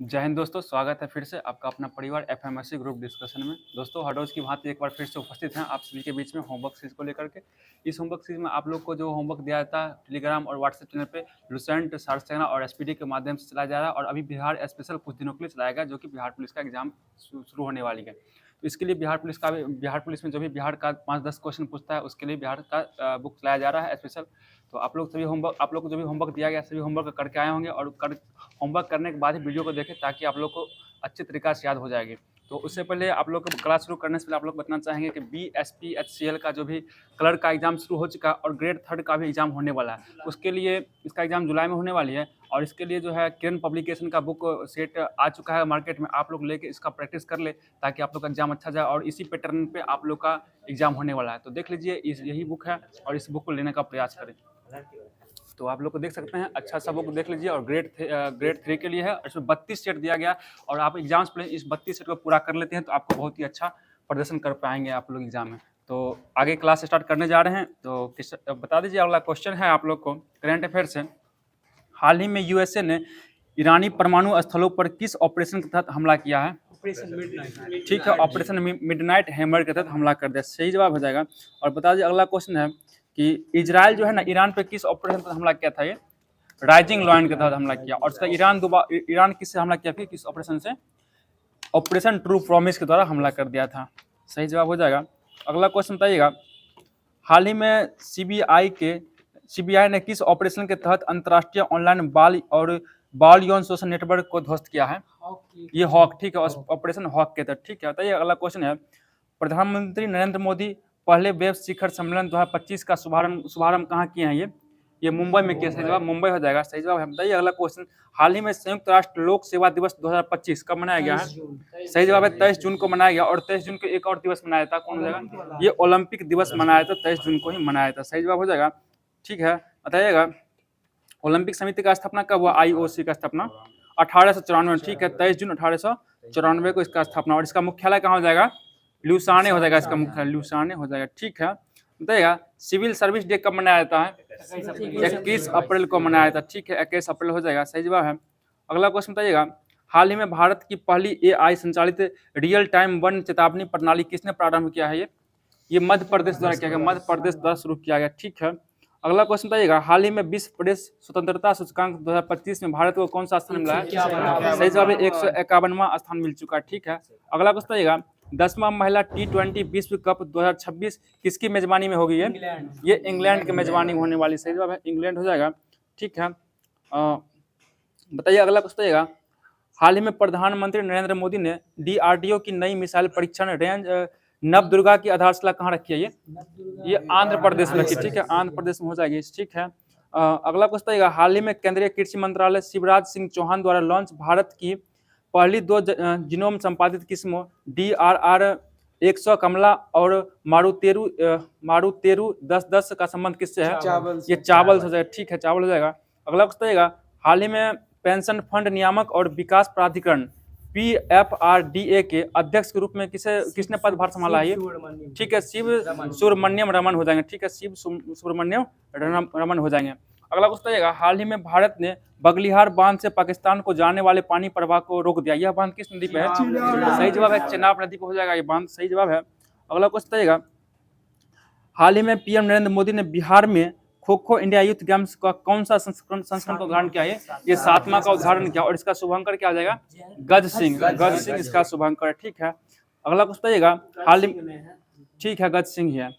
जय हिंद दोस्तों, स्वागत है फिर से आपका अपना परिवार एफएमएससी ग्रुप डिस्कशन में। दोस्तों, हर रोज़ की भांति एक बार फिर से उपस्थित हैं आप सभी के बीच में होमवर्क सीरीज को लेकर के। इस होमवर्क सीरीज में आप लोग को जो होमवर्क दिया जाता है टेलीग्राम और व्हाट्सएप चैनल पे लुसेंट, सारसेना और एसपीडी के माध्यम से चलाया जा रहा है और अभी बिहार स्पेशल कुछ दिनों के लिए चलाया गया, जो कि बिहार पुलिस का एग्जाम शुरू होने वाली है। तो इसके लिए बिहार पुलिस में जो भी बिहार का 5-10 क्वेश्चन पूछता है उसके लिए बिहार का बुक चलाया जा रहा है स्पेशल। तो आप लोग को जो भी होमवर्क दिया गया सभी होमवर्क करके आए होंगे और होमवर्क करने के बाद ही वीडियो को देखें ताकि आप लोग को अच्छे तरीक़ा से याद हो जाएगी। तो उससे पहले आप लोग को क्लास शुरू करने से पहले आप लोग बताना चाहेंगे कि BSPHCL का जो भी क्लर्क का एग्ज़ाम शुरू हो चुका है और ग्रेड 3 का भी एग्ज़ाम होने वाला है। उसके लिए इसका एग्ज़ाम जुलाई में होने वाली है और इसके लिए जो है किरण पब्लिकेशन का बुक सेट आ चुका है मार्केट में। आप लोग लेके इसका प्रैक्टिस कर ले ताकि आप लोग का एग्ज़ाम अच्छा जाए और इसी पैटर्न पे आप लोग का एग्ज़ाम होने वाला है। तो देख लीजिए, यही बुक है और इस बुक को लेने का प्रयास करें। तो आप लोग को देख सकते हैं, अच्छा सा बुक देख लीजिए और ग्रेड 3 के लिए है। इसमें 32 सेट दिया गया और आप एग्जाम्स पहले इस 32 सेट को पूरा कर लेते हैं तो आपको बहुत ही अच्छा प्रदर्शन कर पाएंगे आप लोग एग्जाम में। तो आगे क्लास स्टार्ट करने जा रहे हैं। तो बता दीजिए, अगला क्वेश्चन है आप लोग को करंट अफेयर से। हाल ही में यूएसए ने ईरानी परमाणु स्थलों पर किस ऑपरेशन के तहत हमला किया है? ठीक है, ऑपरेशन मिडनाइट हैमर के तहत हमला कर दिया। सही जवाब हो जाएगा। और बता दीजिए, अगला क्वेश्चन है कि इजराइल जो है ना, ईरान पे किस ऑपरेशन पर हमला किया था? ये राइजिंग लॉयन के तहत हमला किया। और इसका ईरान किससे हमला किया फिर, किस ऑपरेशन से? ऑपरेशन ट्रू प्रॉमिस के द्वारा हमला कर दिया था। सही जवाब हो जाएगा। अगला क्वेश्चन बताइएगा, हाल ही में सीबीआई ने किस ऑपरेशन के तहत अंतर्राष्ट्रीय ऑनलाइन बाल यौन शोषण नेटवर्क को ध्वस्त किया है? ये हॉक, ठीक है, ऑपरेशन हॉक के तहत। ठीक है, बताइए। अगला क्वेश्चन है, प्रधानमंत्री नरेंद्र मोदी पहले वेब शिखर सम्मेलन 2025 का शुभारंभ कहाँ किए हैं? ये मुंबई में किया। सही जवाब मुंबई हो जाएगा। सही जवाब है। बताइए अगला क्वेश्चन, हाल ही में संयुक्त राष्ट्र लोक सेवा दिवस 2025 कब मनाया गया है? सही जवाब है, 23 जून को मनाया गया। और 23 जून को एक और दिवस मनाया था, कौन हो जाएगा? ये ओलंपिक दिवस मनाया था, 23 जून को ही मनाया था। सही जवाब हो जाएगा। ठीक है, बताइएगा, ओलंपिक समिति का स्थापना कब हुआ? IOC का स्थापना 1894। ठीक है, 23 जून 1894 को इसका स्थापना। और इसका मुख्यालय कहाँ हो जाएगा? ल्यूसाने हो जाएगा। इसका मुख्यालय ल्यूसाने हो जाएगा। ठीक है, बताइएगा, सिविल सर्विस डे कब मनाया जाता है? 21 अप्रैल को मनाया जाता है। ठीक है, 21 अप्रैल हो जाएगा। सही जवाब है। अगला क्वेश्चन बताइएगा, हाल ही में भारत की पहली AI संचालित रियल टाइम वन चेतावनी प्रणाली किसने प्रारंभ किया है? ये मध्य प्रदेश द्वारा किया गया, मध्य प्रदेश द्वारा शुरू किया गया। ठीक है, अगला क्वेश्चन बताइएगा, हाल ही में विश्व प्रेस स्वतंत्रता सूचकांक 2025 में भारत को कौन सा स्थान मिला है? सही जवाब है, 151वां स्थान मिल चुका है। ठीक है, अगला क्वेश्चन बताइएगा, 10वां महिला T20 विश्व कप 2026 किसकी मेजबानी में होगी? ये इंग्लैंड की मेजबानी होने वाली। सही जवाब है, इंग्लैंड हो जाएगा। ठीक है, बताइए अगला क्वेश्चन बताइएगा, हाल ही में प्रधानमंत्री नरेंद्र मोदी ने DRDO की नई मिसाइल परीक्षण रेंज नवदुर्गा की आधारशिला कहाँ रखी है? ये आंध्र प्रदेश में रखी। ठीक है, आंध्र प्रदेश में हो जाएगी। ठीक है, अगला क्वेश्चन बताइएगा, हाल ही में केंद्रीय कृषि मंत्रालय शिवराज सिंह चौहान द्वारा लॉन्च भारत की पहली 2 जीनोम संपादित किस्मों DRR 100 कमला और मारुतेरू 1010 का संबंध किससे है? ये चावल हो जाएगा। ठीक है, चावल हो जाएगा। अगला क्वेश्चन बताइएगा, हाल ही में पेंशन फंड नियामक और विकास प्राधिकरण PFRDA के अध्यक्ष के रूप में किसने पदभार संभाला है? ठीक है, शिव सुब्रमण्यम रमन हो जाएंगे। ठीक है, शिव सुब्रमण्यम रमन हो जाएंगे। अगला क्वेश्चन आएगा, हाल ही में भारत ने बगलिहार बांध से पाकिस्तान को जाने वाले पानी प्रवाह को रोक दिया। यह बांध किस नदी पे है? सही जवाब है, चेनाब नदी पर हो जाएगा ये बांध। सही जवाब है। अगला क्वेश्चन आएगा, हाल ही में PM नरेंद्र मोदी ने बिहार में kho kho India youth games का कौन सा संस्करण का उद्घाटन किया है? ये 7वां का उद्घाटन किया। और इसका शुभांकर क्या आ जाएगा? गज सिंह इसका शुभांकर है। ठीक है, अगला कुछ बताइएगा, हाल ही ठीक है, गज सिंह ही है।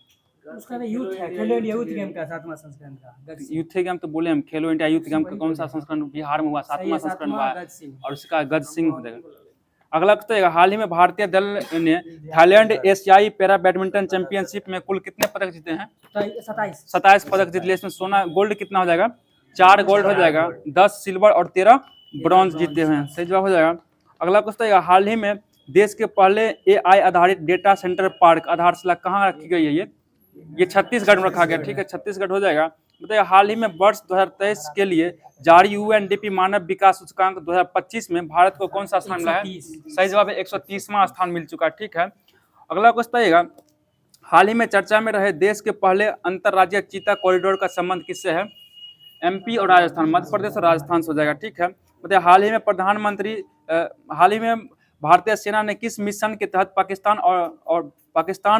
उसका यूथ है, खेलो इंडिया यूथ गेम का 7वां संस्करण का। यूथ गेम तो बोले हम, खेलो इंडिया यूथ गेम का कौन सा संस्करण बिहार में हुआ? 7वां संस्करण हुआ और इसका गज सिंह हो जाएगा। अगला बताइएगा, हाल ही में भारतीय दल ने थाईलैंड एशियाई पैरा बैडमिंटन चैंपियनशिप में कुल कितने पदक जीते हैं? 27 पदक जीत लिए। इसमें सोना गोल्ड कितना हो जाएगा? 4 गोल्ड हो जाएगा, 10 सिल्वर और 13 ब्रॉन्ज जीते हैं। सही जवाब हो जाएगा। अगला क्वेश्चन आएगा, हाल ही में देश के पहले AI आधारित डेटा सेंटर पार्क आधारशिला कहाँ रखी गई है? ये छत्तीसगढ़ में रखा गया। ठीक है, छत्तीसगढ़ हो जाएगा। बताइए, हाल ही में वर्ष 2023 के लिए जारी UNDP मानव विकास सूचकांक 2025 में भारत को कौन सा स्थान मिला है? सही जवाब है, 130वां स्थान मिल चुका है। ठीक है, अगला क्वेश्चन आइएगा, हाल ही में चर्चा में रहे देश के पहले अंतरराज्यीय चीता कॉरिडोर का संबंध किससे है? MP और राजस्थान, मध्य प्रदेश और राजस्थान से हो जाएगा। ठीक है, मतलब हाल ही में भारतीय सेना ने किस मिशन के तहत पाकिस्तान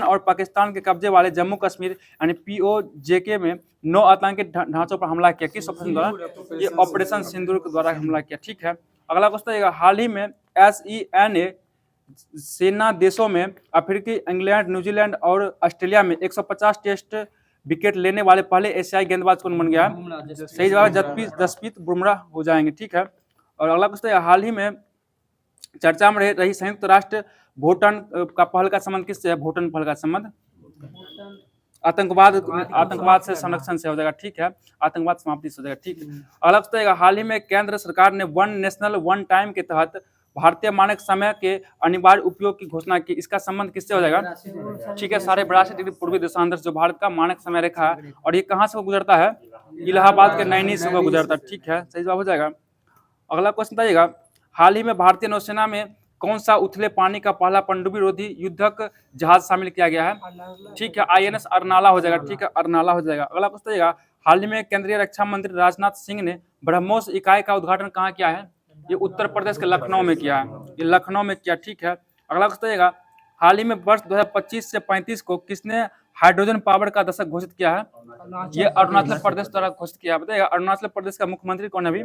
और पाकिस्तान के कब्जे वाले जम्मू कश्मीर यानी POJK में 9 आतंकी ढांचों पर हमला किया? किस ऑपरेशन द्वारा? ये ऑपरेशन सिंदूर के द्वारा हमला किया। ठीक है, अगला क्वेश्चन है, हाल ही में SENA सेना देशों में अफ्रीकी, इंग्लैंड, न्यूजीलैंड और ऑस्ट्रेलिया में 150 टेस्ट विकेट लेने वाले पहले एशियाई गेंदबाज कौन बन गया है? सही जवाब जसप्रीत बुमराह हो जाएंगे। ठीक है, और अगला क्वेश्चन है, हाल ही में चर्चा में रही संयुक्त राष्ट्र भूटान का पहल का संबंध किससे है? भूटान पहल का संबंध आतंकवाद से संरक्षण से हो जाएगा। ठीक है, आतंकवाद समाप्ति से हो जाएगा। ठीक है, अगला क्वेश्चन है, हाल ही में केंद्र सरकार ने वन नेशनल वन टाइम के तहत भारतीय मानक समय के अनिवार्य उपयोग की घोषणा की। इसका संबंध किससे हो जाएगा? ठीक है, 82.5 डिग्री पूर्वी देशांतर जो भारत का मानक समय रेखा है, और ये कहाँ से गुजरता है? इलाहाबाद के नैनी से गुजरता है। ठीक है, सही जवाब हो जाएगा। अगला क्वेश्चन बताइएगा, हाल ही में भारतीय नौसेना में कौन सा उथले पानी का पहला पनडुब्बी रोधी युद्धक जहाज शामिल किया गया है? ठीक है, INS अरनाला हो जाएगा। ठीक है, अरनाला हो जाएगा। अगला क्वेश्चन बताइएगा, हाल ही में केंद्रीय रक्षा मंत्री राजनाथ सिंह ने ब्रह्मोस इकाई का उद्घाटन कहाँ किया है? ये उत्तर प्रदेश के लखनऊ में किया है। ये लखनऊ में किया। ठीक है, अगला क्वेश्चन बताइएगा, हाल ही में वर्ष 2025 से 35 को किसने हाइड्रोजन पावर का दशक घोषित किया है? ये अरुणाचल प्रदेश द्वारा घोषित किया। बताइएगा अरुणाचल प्रदेश का मुख्यमंत्री कौन है अभी?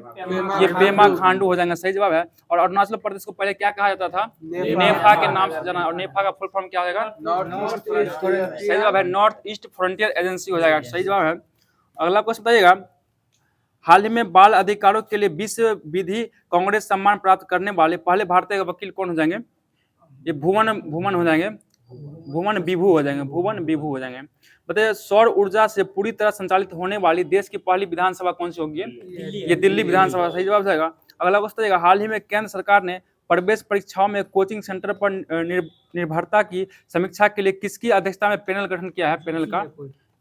ये पेमा खांडू हो जाएंगे। सही जवाब है। और अरुणाचल प्रदेश को पहले क्या कहा जाता था? नेफा के नाम से जाना, और नेफा का फुल फॉर्म क्या हो जाएगा? सही जवाब है, नॉर्थ ईस्ट फ्रंटियर एजेंसी हो जाएगा। सही जवाब है। अगला क्वेश्चन बताइएगा, हाल ही में बाल अधिकारों के लिए विश्व विधि कांग्रेस सम्मान प्राप्त करने वाले पहले भारतीय वकील कौन हो जाएंगे? ये भुवन हो जाएंगे, भुवन विभू हो जाएंगे, भुवन विभू हो जाएंगे। बताइए सौर ऊर्जा से पूरी तरह संचालित होने वाली देश की पहली विधानसभा कौन सी होगी? ये दिल्ली विधानसभा। सही जवाब जाएगा। अगला क्वेश्चन जाएगा, हाल ही में केंद्र सरकार ने प्रवेश परीक्षाओं में कोचिंग सेंटर पर निर्भरता की समीक्षा के लिए किसकी अध्यक्षता में पैनल गठन किया है? पैनल का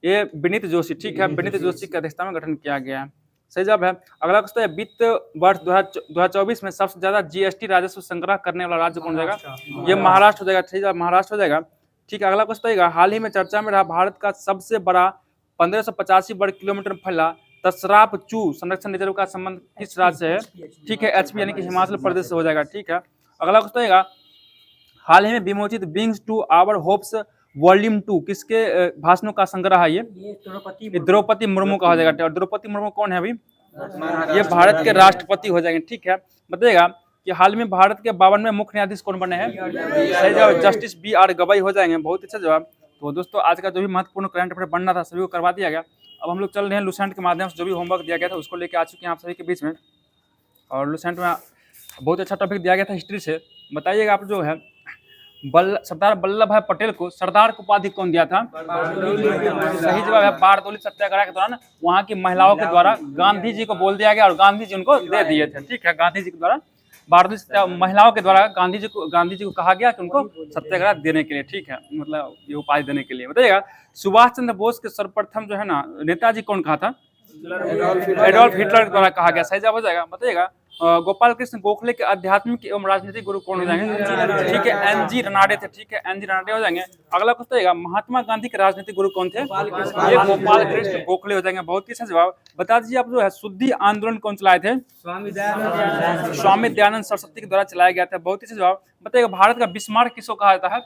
ये विनीत जोशी। ठीक है, विनीत जोशी की अध्यक्षता में गठन किया गया है। सही जवाब है। अगला क्वेश्चन है, वित्त वर्ष 2024 में सबसे ज्यादा GST राजस्व संग्रह करने वाला राज्य कौन हो जाएगा? ये महाराष्ट्र हो जाएगा। सही जवाब महाराष्ट्र हो जाएगा। ठीक है, अगला क्वेश्चन आएगा, हाल ही में चर्चा में रहा भारत का सबसे बड़ा 1585 वर्ग किलोमीटर फैला तसराप चू संरक्षण रिजर्व का संबंध किस राज्य से है? ठीक है, HP यानी कि हिमाचल प्रदेश से हो जाएगा। ठीक है, अगला क्वेश्चन आएगा, हाल ही में विमोचित wings to our hopes volume 2 किसके भाषणों का संग्रह है? ये द्रौपदी मुर्मू का हो जाएगा। और द्रौपदी मुर्मू कौन है अभी? ये भारत के राष्ट्रपति हो जाएंगे। ठीक है, बताइएगा कि हाल में भारत के 52वें मुख्य न्यायाधीश कौन बने हैं? सही जवाब जस्टिस BR गवाई हो जाएंगे। बहुत अच्छा जवाब। तो दोस्तों आज का जो भी महत्वपूर्ण करंट अफेयर बनना था सभी को करवा दिया गया। अब हम लोग चल रहे हैं लुसेंट के माध्यम से जो भी होमवर्क दिया गया था उसको लेके आ चुके हैं आप सभी के बीच में। और लुसेंट में बहुत अच्छा टॉपिक दिया गया था हिस्ट्री से। बताइएगा आप जो है सरदार वल्लभ भाई पटेल को सरदार की उपाधि कौन दिया था? सही जवाब है बारदौली सत्याग्रह के दौरान वहां की महिलाओं के द्वारा गांधी जी को बोल दिया गया और गांधी जी उनको दे दिए थे। ठीक है, गांधी जी के द्वारा बारदौली महिलाओं के द्वारा गांधी जी को कहा गया कि उनको सत्याग्रह देने के लिए, ठीक है, मतलब ये उपाधि देने के लिए। बताइएगा सुभाष चंद्र बोस के सर्वप्रथम जो है ना नेताजी कौन कहा था? एडोल्फ हिटलर के द्वारा कहा गया। सही जवाब हो जाएगा। बताइएगा गोपाल कृष्ण गोखले के आध्यात्मिक एवं राजनीतिक गुरु कौन हो जाएंगे? ठीक है, NG रनाडे थे। ठीक है, NG रनाडे हो जाएंगे। अगला क्वेश्चन महात्मा गांधी के राजनीतिक गुरु कौन थे? ये गोपाल कृष्ण गोखले हो जाएंगे। बहुत ही अच्छा जवाब। बता दीजिए आप जो है शुद्धि आंदोलन कौन चलाए थे? स्वामी दयानंद सरस्वती के द्वारा चलाया गया था। बहुत ही अच्छा जवाब। बताइएगा भारत का बिस्मार्क किसको कहा जाता है?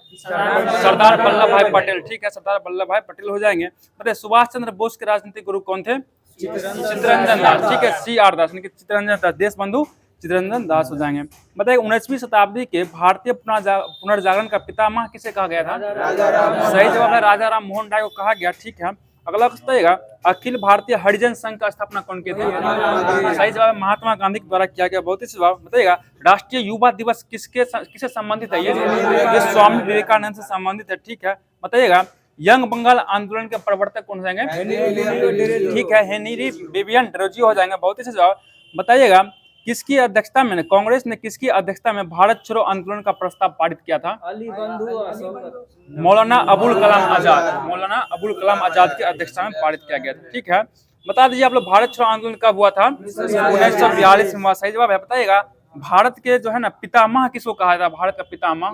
सरदार वल्लभ भाई पटेल। ठीक है, सरदार वल्लभ भाई पटेल हो जाएंगे। बताइए सुभाष चंद्र बोस के राजनीतिक गुरु कौन थे? चित्तरंजन दास। ठीक है, CR दास यानी कि चित्तरंजन दास, देश बंधु चित्तरंजन दास हो जाएंगे। बताइए 19वीं शताब्दी के भारतीय पुनर्जागरण का पितामह किसे कहा गया था? सही जवाब है राजा राम मोहन राय को कहा गया। ठीक है, अगला बताइएगा अखिल भारतीय हरिजन संघ का स्थापना कौन की थी? सही जवाब महात्मा गांधी के द्वारा किया गया। बहुत ही जवाब। बताइएगा राष्ट्रीय युवा दिवस किससे संबंधित है? ये स्वामी विवेकानंद से संबंधित है। ठीक है, बताइएगा यंग बंगाल आंदोलन के प्रवर्तक कौन हो जाएंगे? ठीक है, हेनरी विवियन डेरोजियो हो जाएंगे। बहुत ही जवाब। बताइएगा किसकी अध्यक्षता में कांग्रेस ने किसकी अध्यक्षता में भारत छोड़ो आंदोलन का प्रस्ताव पारित किया था? मौलाना अबुल कलाम आजाद। मौलाना अबुल कलाम आजाद की अध्यक्षता में पारित किया गया था। ठीक है, बता दीजिए आप लोग भारत छोड़ो आंदोलन कब हुआ था? 1942 में हुआ। सही जवाब है। बताइएगा भारत के जो है ना पितामह किसको कहा जाता है? भारत का पितामह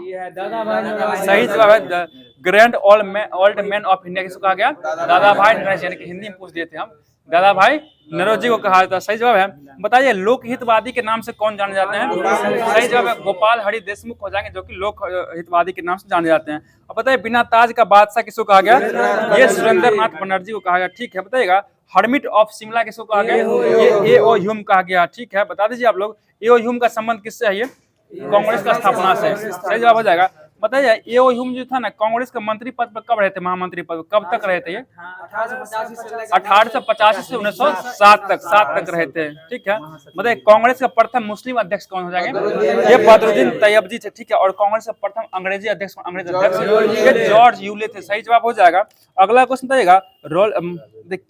सही जवाब है grand old man of India किसको कहा गया? दादा भाई नौरोजी, यानी कि हिंदी में पूछ दिए थे हम दादा भाई नौरोजी को कहा जाता है। सही जवाब है। बताइए लोकहितवादी के नाम से कौन जाने जाते हैं? सही जवाब है गोपाल हरि देशमुख हो जाएंगे, जो कि लोक हितवादी के नाम से जाने जाते हैं। अब बताइए बिना ताज का बादशाह किसको कहा गया? ये सुरेंद्र नाथ बनर्जी को कहा गया। ठीक है, बताइएगा हर्मिट ऑफ शिमला किसको कहा गया? ये ए ओ ह्यूम कहा गया। ठीक है, बता दीजिए आप लोग ए ओ ह्यूम का संबंध किससे है? ये कांग्रेस का स्थापना से। सही जवाब हो जाएगा। बताइए ए ओ ह्यूम जो था ना, कांग्रेस के मंत्री पद पर कब रहे थे? महामंत्री पद कब तक रहे थे? ये 1885 से 1907 तक, 7 तक रहे थे। ठीक है, बताइए कांग्रेस का प्रथम मुस्लिम अध्यक्ष कौन हो जाएंगे? ये बदरुद्दीन तैयबजी थे। ठीक है, और कांग्रेस का प्रथम अंग्रेजी अध्यक्ष ये जॉर्ज यूले थे। सही जवाब हो जाएगा। अगला क्वेश्चन बताइएगा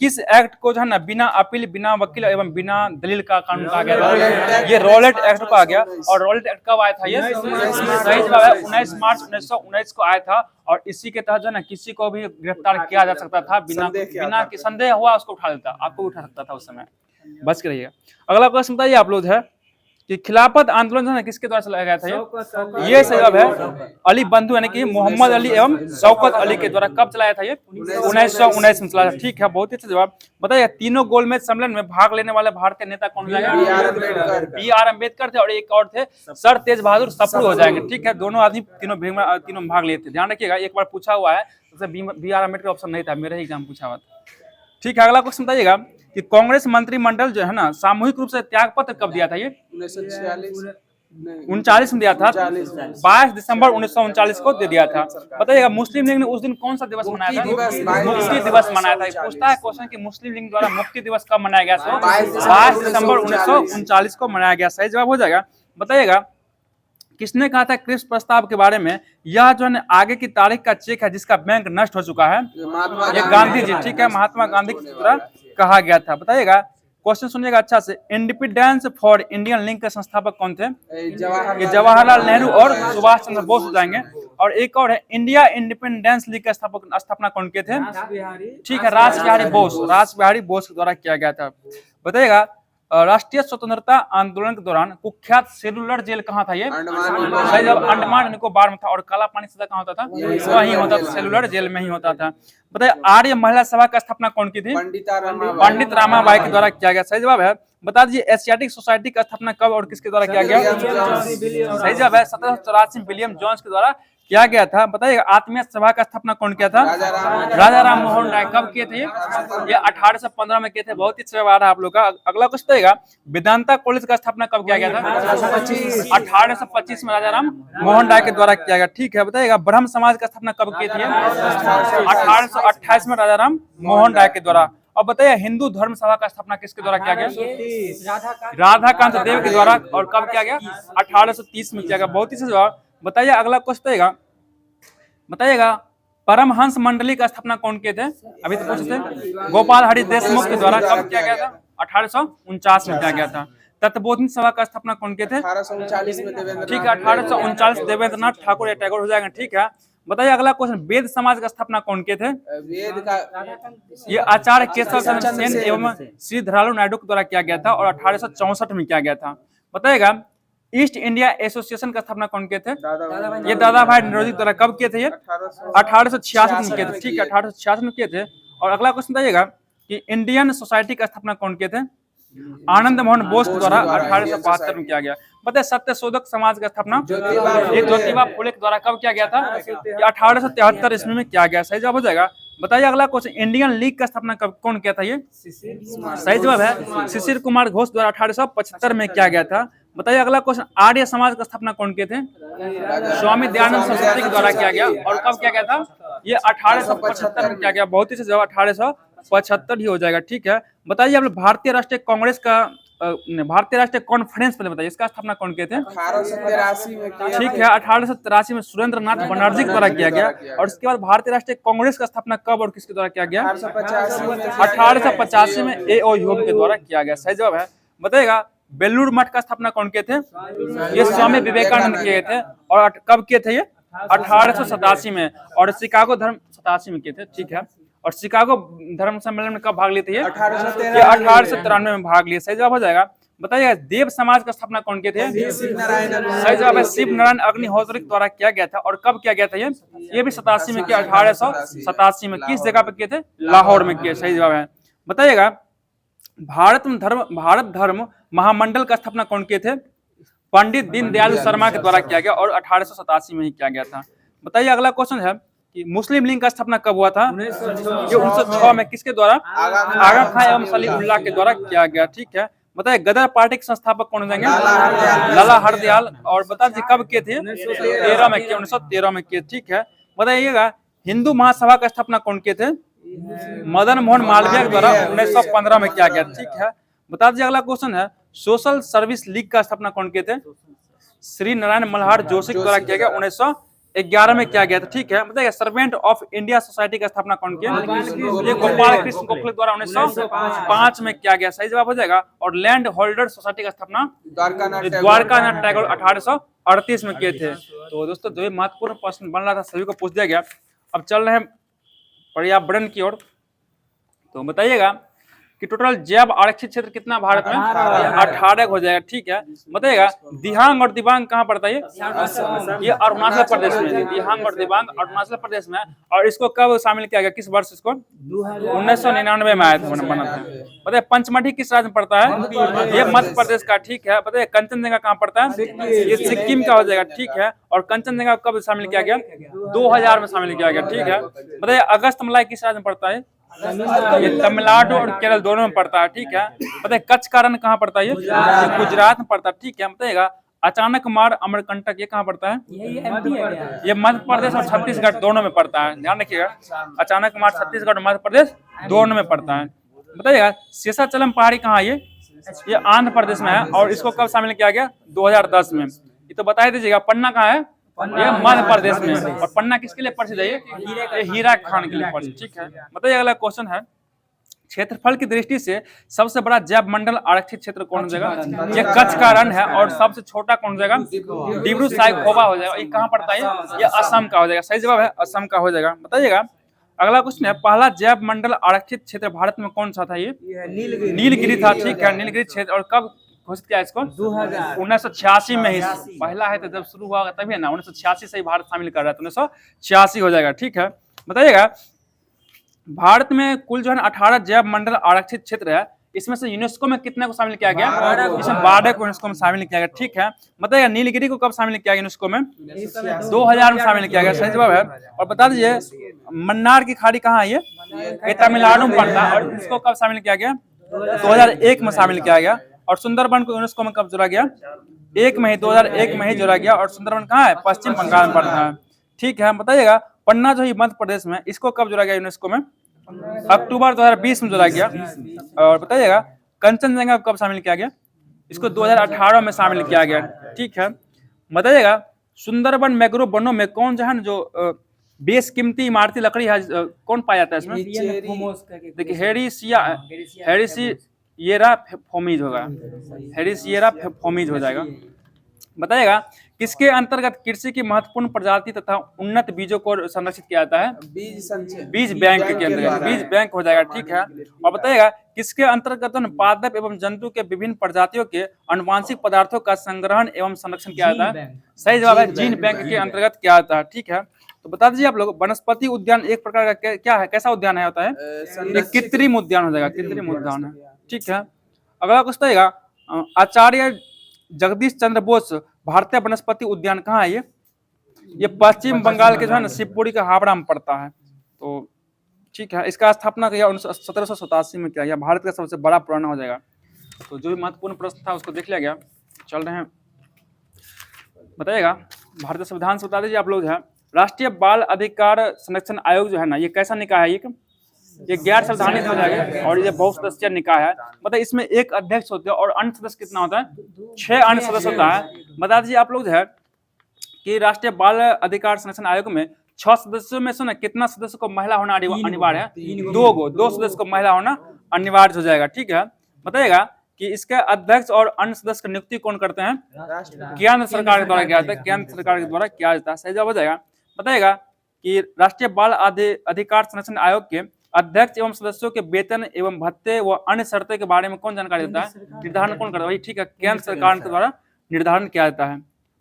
किस एक्ट को जो है ना बिना अपील, बिना वकील एवं बिना दलील का कानून कहा गया था? ये रॉलेट एक्ट को कहा गया। और रॉलेट एक्ट कब आया था? ये सही जवाब है 19 मार्च 1919 को आया था। और इसी के तहत जो है ना किसी को भी गिरफ्तार किया जा सकता था, बिना कि संदेह हुआ उसको उठा लेता, आपको उठा सकता था उस समय। बच के रहिएगा। अगला क्वेश्चन बताइए आप लोग है कि खिलाफत आंदोलन जो है किसके द्वारा चलाया गया था? ये सही जवाब है अली बंधु यानी कि मोहम्मद अली एवं शौकत अली के द्वारा। कब चलाया था? ये 1919 में चलाया था। ठीक है, बहुत ही अच्छा जवाब। बताइए तीनों गोलमेज सम्मेलन में भाग लेने वाले भारतीय नेता कौन हो जाएंगे? बी.आर. अम्बेडकर थे और एक और थे सर तेज बहादुर सप्रू हो जाएंगे। ठीक है, दोनों आदमी तीनों में भाग लिए थे। ध्यान रखिएगा, एक बार पूछा हुआ है तो बी.आर. अम्बेडकर ऑप्शन नहीं था, मेरे ही एग्जाम पूछा हुआ था। ठीक है, अगला क्वेश्चन बताइएगा कि कांग्रेस मंत्रिमंडल जो है ना सामूहिक रूप से त्याग पत्र कब दिया था? ये 1939 में दिया था। 22 दिसंबर 1939 को दे दिया था। बताइएगा मुस्लिम लीग ने उस दिन कौन सा दिवस मनाया था? मुक्ति दिवस मनाया था। पूछता है क्वेश्चन कि मुस्लिम लीग द्वारा मुक्ति दिवस कब मनाया गया था? 22 दिसंबर 1939 को मनाया गया। सही जवाब हो जाएगा। बताइएगा किसने कहा था क्रिप्स प्रस्ताव के बारे में? यह जो है आगे की तारीख का चेक है जिसका बैंक नष्ट हो चुका है। ये गांधी जी। ठीक है, महात्मा गांधी की तरह कहा गया था। बताइएगा क्वेश्चन सुनिएगा अच्छा से। इंडिपेंडेंस फॉर इंडियन लिंक के संस्थापक कौन थे? ये जवाहरलाल नेहरू और सुभाष चंद्र बोस हो जाएंगे। और एक और है इंडिया इंडिपेंडेंस लीग का स्थापना कौन के थे? ठीक है, रास बिहारी बोस। रास बिहारी बोस के द्वारा किया गया था। बताइएगा राष्ट्रीय स्वतंत्रता आंदोलन के दौरान कुख्यात सेलुलर जेल कहाँ था? ये सही जब अंडमान निकोबार में था। और काला पानी सजा कहाँ होता था? वहीं होता था, सेलुलर जेल में ही होता था। बताइए आर्य महिला सभा का स्थापना कौन की थी? पंडित रामाबाई के द्वारा किया गया। सही जवाब है। बता दीजिए एशियाटिक सोसाइटी का स्थापना कब और किसके द्वारा किया गया? सही जवाब है 1784 विलियम जोन्स के द्वारा किया गया था। बताइए आत्मीय सभा का स्थापना कौन किया था? राजा राम मोहन राय। कब किए थे? ये 1815 में किए थे। बहुत ही अच्छा जवाब है आप लोग का। अगला क्वेश्चन रहेगा वेदांता कॉलेज का स्थापना कब किया गया था? 1825 में राजा राम मोहन राय के द्वारा किया गया। ठीक है, बताइएगा ब्रह्म समाज का स्थापना कब की थी? 1828 में राजा राम मोहन राय के द्वारा। और बताइए हिंदू धर्म सभा का स्थापना किसके द्वारा किया गया? राधाकांत देव के द्वारा। और कब किया गया? 1830 में किया गया। बहुत ही अच्छा जवाब। बताइए अगला क्वेश्चन बताइएगा परमहंस मंडली का स्थापना कौन किए थे? अभी तो पूछे थे गोपाल हरि देशमुख के द्वारा। कब किया गया था? 1849 में किया गया था। तत्वबोधिनी सभा का स्थापना कौन किए थे? 1839 में ठीक है, 1839 देवेंद्रनाथ ठाकुर या टैगोर हो जाएगा। ठीक है, बताइए अगला क्वेश्चन वेद समाज का स्थापना कौन किए थे? वेद का ये आचार्य केशव चंद्र सेन एवं श्री धरालू नायडू के द्वारा किया गया था। और 1864 में किया गया था। बताइएगा ईस्ट इंडिया एसोसिएशन का स्थापना कौन किए थे? ये दादा भाई नौरोजी द्वारा। कब किए थे? ये 1866 में किए थे। ठीक है, 1866 में किए थे। और अगला क्वेश्चन बताइएगा कि इंडियन सोसाइटी का स्थापना कौन किए थे? आनंद मोहन बोस के द्वारा 1872 में किया गया। बताइए सत्यशोधक समाज का स्थापना ये ज्योतिबा फुले के द्वारा कब किया गया था? 1873 ईस्वी में किया गया। सही जवाब हो जाएगा। बताइए अगला क्वेश्चन इंडियन लीग का स्थापना कब कौन किया था? ये सही जवाब है शिशिर कुमार घोष द्वारा 1875 में किया गया था। बताइए अगला क्वेश्चन आर्य समाज का स्थापना कौन किए थे? स्वामी दयानंद सरस्वती के द्वारा किया गया। और कब किया गया था? ये 1875 में किया गया। बहुत ही जवाब 1875 ही हो जाएगा। ठीक है, बताइए आप भारतीय राष्ट्रीय कांग्रेस का भारतीय राष्ट्रीय कॉन्फ्रेंस पहले बताइए इसका स्थापना कौन किए थे? 1883 में। ठीक है, 1883 में सुरेंद्र नाथ बनर्जी के द्वारा किया गया। और इसके बाद भारतीय राष्ट्रीय कांग्रेस का स्थापना कब और किसके द्वारा किया गया? 1885 में ए.ओ. ह्यूम के द्वारा किया गया। सही जवाब है। बताइएगा बेलूर मठ का स्थापना कौन किए थे? ये स्वामी विवेकानंद किए थे। और कब किए थे? ये 1887 में। और शिकागो धर्म 87 में किए थे। ठीक है, और शिकागो धर्म सम्मेलन में कब भाग लिए थे? ये 1893 में भाग लिए। सही जवाब हो जाएगा। बताइएगा देव समाज का स्थापना कौन किए थे? सही जवाब है शिव नारायण अग्निहोत्री द्वारा किया गया था। और कब किया गया था? ये भी 87 में किया। 1887 में। किस जगह पे किए थे? लाहौर में किए। सही जवाब है। बताइएगा भारत धर्म महामंडल का स्थापना कौन किए थे? पंडित दीनदयाल शर्मा के द्वारा किया गया और 1887 में ही किया गया था। बताइए अगला क्वेश्चन है कि मुस्लिम लीग का स्थापना कब हुआ था? ये 1906 में किसके द्वारा? आगा खां एवं सलीमुल्लाह के द्वारा किया गया। ठीक है, बताइए गदर पार्टी के संस्थापक कौन हो जाएंगे? लाला हरदयाल। और बता दीजिए कब किए थे? 1913 में किए। ठीक है, बताइएगा हिंदू महासभा का स्थापना कौन किए थे? मदन मोहन मालवीय के द्वारा 1915 में किया गया। ठीक है, बता दीजिए अगला क्वेश्चन है सोशल सर्विस लीग का स्थापना कौन किए थे? श्री नारायण मल्हार जोशी के द्वारा किया गया, 1911 में किया गया था। ठीक है, बताइए सर्वेंट ऑफ इंडिया सोसाइटी का स्थापना कौन किया? ये गोपाल कृष्ण गोखले द्वारा 1905 में किया गया। सही जवाब हो जाएगा। और लैंड होल्डर सोसाइटी का स्थापना द्वारकानाथ टैगोर 1838 में किए थे। तो दोस्तों जो महत्वपूर्ण प्रश्न बन रहा था सभी को पूछ दिया गया। अब चल रहे हैं पर्यावरण की ओर। तो बताइएगा कि टोटल जैव आरक्षित क्षेत्र कितना भारत में? 18 हो जाएगा। ठीक है, बताइएगा दिहांग और दिबांग कहाँ पड़ता है? ये अरुणाचल प्रदेश में। दिहांग और दिबांग अरुणाचल प्रदेश में। और इसको कब शामिल किया गया? किस वर्ष इसको? 1999 में आया था, बना था। बताइए पंचमढ़ी किस राज्य में पड़ता है? ये मध्य प्रदेश का। ठीक है, बताइए कंचनजंगा कहाँ पड़ता है? ये सिक्किम का हो जाएगा। ठीक है, और कंचनजंगा कब शामिल किया गया? 2000 में शामिल किया गया। ठीक है, बताइए अगस्त मलाई किस राज्य में पड़ता है? ये तमिलनाडु और केरल दोनों में पड़ता है। ठीक है, बताइए कच्छ का रण कहाँ पड़ता है? ये गुजरात में पड़ता है। ठीक है, बताइएगा अचानक मार अमरकंटक ये कहाँ पड़ता है? ये मध्य प्रदेश और छत्तीसगढ़ दोनों में पड़ता है। ध्यान रखिएगा, अचानक मार छत्तीसगढ़ और मध्य प्रदेश दोनों में पड़ता है। बताइएगा शेषाचलम पहाड़ी कहाँ है? ये आंध्र प्रदेश में है। और इसको कब शामिल किया गया? 2010 में। ये तो बता दीजिएगा। पन्ना कहाँ है? ये मध्य प्रदेश में। और पन्ना किसके लिए प्रसिद्ध है? ये हीरा खान के लिए प्रसिद्ध। ठीक है, बताइए अगला क्वेश्चन है क्षेत्रफल की दृष्टि से सबसे बड़ा जैव मंडल आरक्षित क्षेत्र कौन हो जाएगा? ये कच्छ का रण है। और सबसे छोटा कौन हो जाएगा? डिब्रू साइखोवा हो जाएगा। ये कहाँ पड़ता है? ये असम का हो जाएगा। सही जवाब है असम का हो जाएगा। बताइएगा अगला क्वेश्चन है पहला जैव मंडल आरक्षित क्षेत्र भारत में कौन सा था? ये नीलगिरी था। ठीक है, नीलगिरी क्षेत्र। और कब घोषित किया इसको? 1986 में ही पहला है। तो जब शुरू हुआ तभी है ना, 1986 से ही भारत शामिल कर रहा है, तो 1986 हो जाएगा। ठीक है, बताइएगा भारत में कुल जो है 18 जैव मंडल आरक्षित क्षेत्र है। इसमें से यूनेस्को में कितने को शामिल किया गया? इसमें 12 को यूनेस्को में शामिल किया गया। ठीक है, बताइए नीलगिरी को कब शामिल किया गया यूनेस्को में? 2000 में शामिल किया गया। सही जवाब है। और बता दीजिए मन्नार की खाड़ी कहाँ है? ये तमिलनाडु में पड़ता है। और इसको कब शामिल किया गया? 2001 में शामिल किया गया। और सुंदरबन को यूनेस्को में कब जोड़ा गया? 2001 में ही जोड़ा गया। और सुंदरबन कहाँ है? पश्चिम बंगाल में पड़ता है। ठीक है, बताइएगा पन्ना जो है मध्य प्रदेश में, इसको कब जोड़ा गया यूनेस्को में? अक्टूबर 2020 में जोड़ा गया। और बताइएगा कंचनजंगा कब शामिल किया गया? इसको 2018 में शामिल किया गया। ठीक है, बताइएगा सुंदरबन मैंग्रोव वनों में कौन जो है जो बेशकीमती इमारती लकड़ी है कौन पाया जाता है इसमें? देखिए हेरिसिएरा फोमीज होगा। हेरिसिएरा फोमीज हो जाएगा। बताइएगा किसके अंतर्गत कृषि की महत्वपूर्ण प्रजाति तथा उन्नत बीजों को संरक्षित किया जाता है? बीज बैंक के अंतर्गत बीज बैंक हो जाएगा। ठीक है, और बताइएगा किसके अंतर्गत पादप एवं जंतु के विभिन्न प्रजातियों के अनुवांशिक पदार्थों का संग्रहण एवं संरक्षण किया जाता है? सही जवाब है जीन बैंक के अंतर्गत किया जाता है। ठीक है, तो बता दीजिए आप लोग वनस्पति उद्यान एक प्रकार का क्या है? कैसा उद्यान है होता है? एक कृत्रिम उद्यान हो जाएगा। कृत्रिम उद्यान है। ठीक है, अगला क्वेश्चन आएगा आचार्य जगदीश चंद्र बोस भारतीय वनस्पति उद्यान कहाँ है? ये पश्चिम बंगाल के जो है ना शिवपुरी के हावड़ा में पड़ता है। तो ठीक है, इसका स्थापना किया 1787 में किया गया। भारत का सबसे बड़ा पुराना हो जाएगा। तो जो भी महत्वपूर्ण प्रश्न था उसको देख लिया गया। चल रहे हैं, बताइएगा भारतीय संविधान से बता दीजिए आप लोग जो है राष्ट्रीय बाल अधिकार संरक्षण आयोग जो है ना, ये कैसा निकाय है? ये गैर संवैधानिक हो जाएगा। और ये बहुसदस्यीय निकाय है। मतलब इसमें एक अध्यक्ष होते हैं और अन्य सदस्य कितना होता है? 6 अन्य सदस्य होता है। बता दीजिए आप लोग जो है कि राष्ट्रीय बाल अधिकार संरक्षण आयोग में 6 सदस्यों में से ना कितना सदस्य को महिला होना अनिवार्य है? 2 सदस्य को महिला होना अनिवार्य हो जाएगा। ठीक है, बताइएगा कि इसके अध्यक्ष और अन्य सदस्य की नियुक्ति कौन करते हैं? केंद्र सरकार के द्वारा किया जाता है। केंद्र सरकार के द्वारा किया जाता है। सही जवाब हो जाएगा। बताइएगा कि राष्ट्रीय बाल अधिकार संरक्षण आयोग के अध्यक्ष एवं सदस्यों के वेतन एवं भत्ते व अन्य शर्तों के बारे में कौन जानकारी देता है? निर्धारण कौन करता है? ठीक है, केंद्र सरकार के द्वारा निर्धारण किया जाता है।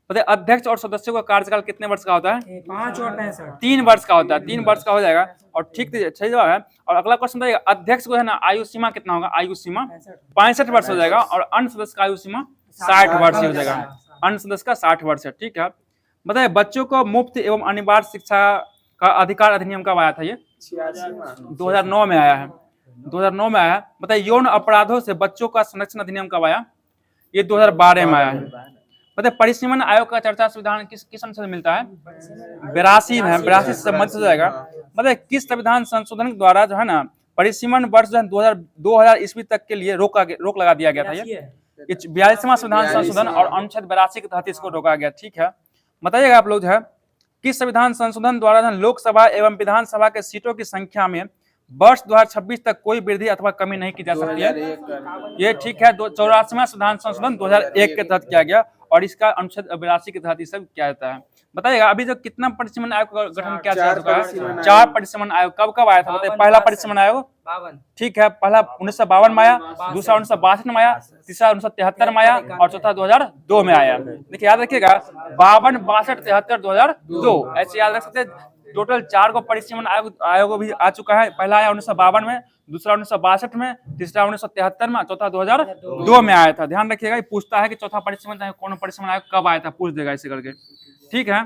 बताइए अध्यक्ष और सदस्यों का कार्यकाल कितने वर्ष का होता है? 5 और 65। 3 वर्ष का होता है, 3 वर्ष का हो जाएगा। और ठीक सही जवाब है। और अगला क्वेश्चन बताइए अध्यक्ष को है ना आयु सीमा कितना होगा? आयु सीमा 65 वर्ष हो जाएगा। और अन्य सदस्य का आयु सीमा 60 वर्ष हो जाएगा। अन्य सदस्य का 60 वर्ष है। ठीक है, बताइए बच्चों को मुफ्त एवं अनिवार्य शिक्षा का अधिकार अधिनियम कब आया था? ये 2009 में आया है। 2009 में आया है। बताइए यौन अपराधों से बच्चों का संरक्षण अधिनियम कब आया? ये 2012 में आया है। बताइए परिसीमन आयोग का चर्चा संविधान किस अनुच्छेद में मिलता है? 82 में है। 82 से संबंधित हो जाएगा। बताइए किस संविधान संशोधन द्वारा जो है ना परिसीमन वर्ष 2000 ईस्वी तक के लिए रोक लगा दिया गया था? ये 42वां संविधान संशोधन और अनुच्छेद 82 के तहत इसको रोका गया। ठीक है, बताइएगा आप लोग जो है किस संविधान संशोधन द्वारा लोकसभा एवं विधानसभा के सीटों की संख्या में वर्ष 2026 तक कोई वृद्धि अथवा कमी नहीं की जा सकती है? ये ठीक है। 84वां संविधान संशोधन 2001 के तहत किया गया और इसका अनुच्छेद 82 के तहत सब किया जाता है। बताइएगा अभी जो कितना परिसीमन आयोग का गठन किया जा चुका है? 4 परिसीमन आयोग। कब आया था बताइए? पहला परिसीमन आयोग 52। ठीक है, पहला 1952 में आया, दूसरा 1962 में आया, तीसरा 1973 में आया और चौथा 2002 में आया। देखिए याद रखिएगा 52, 62, 73, 2002 ऐसे याद रख सकते हैं। टोटल 4 को परिसीमन आयोग भी आ चुका है। पहला आया 1952 में, दूसरा 1962 में, तीसरा 1973 में, चौथा 2002 में आया था। ध्यान रखिएगा, ये पूछता है कि चौथा परिसीमन आयोग कौन परिसीमन आयोग कब आया था, पूछ देगा इसे करके। ठीक है,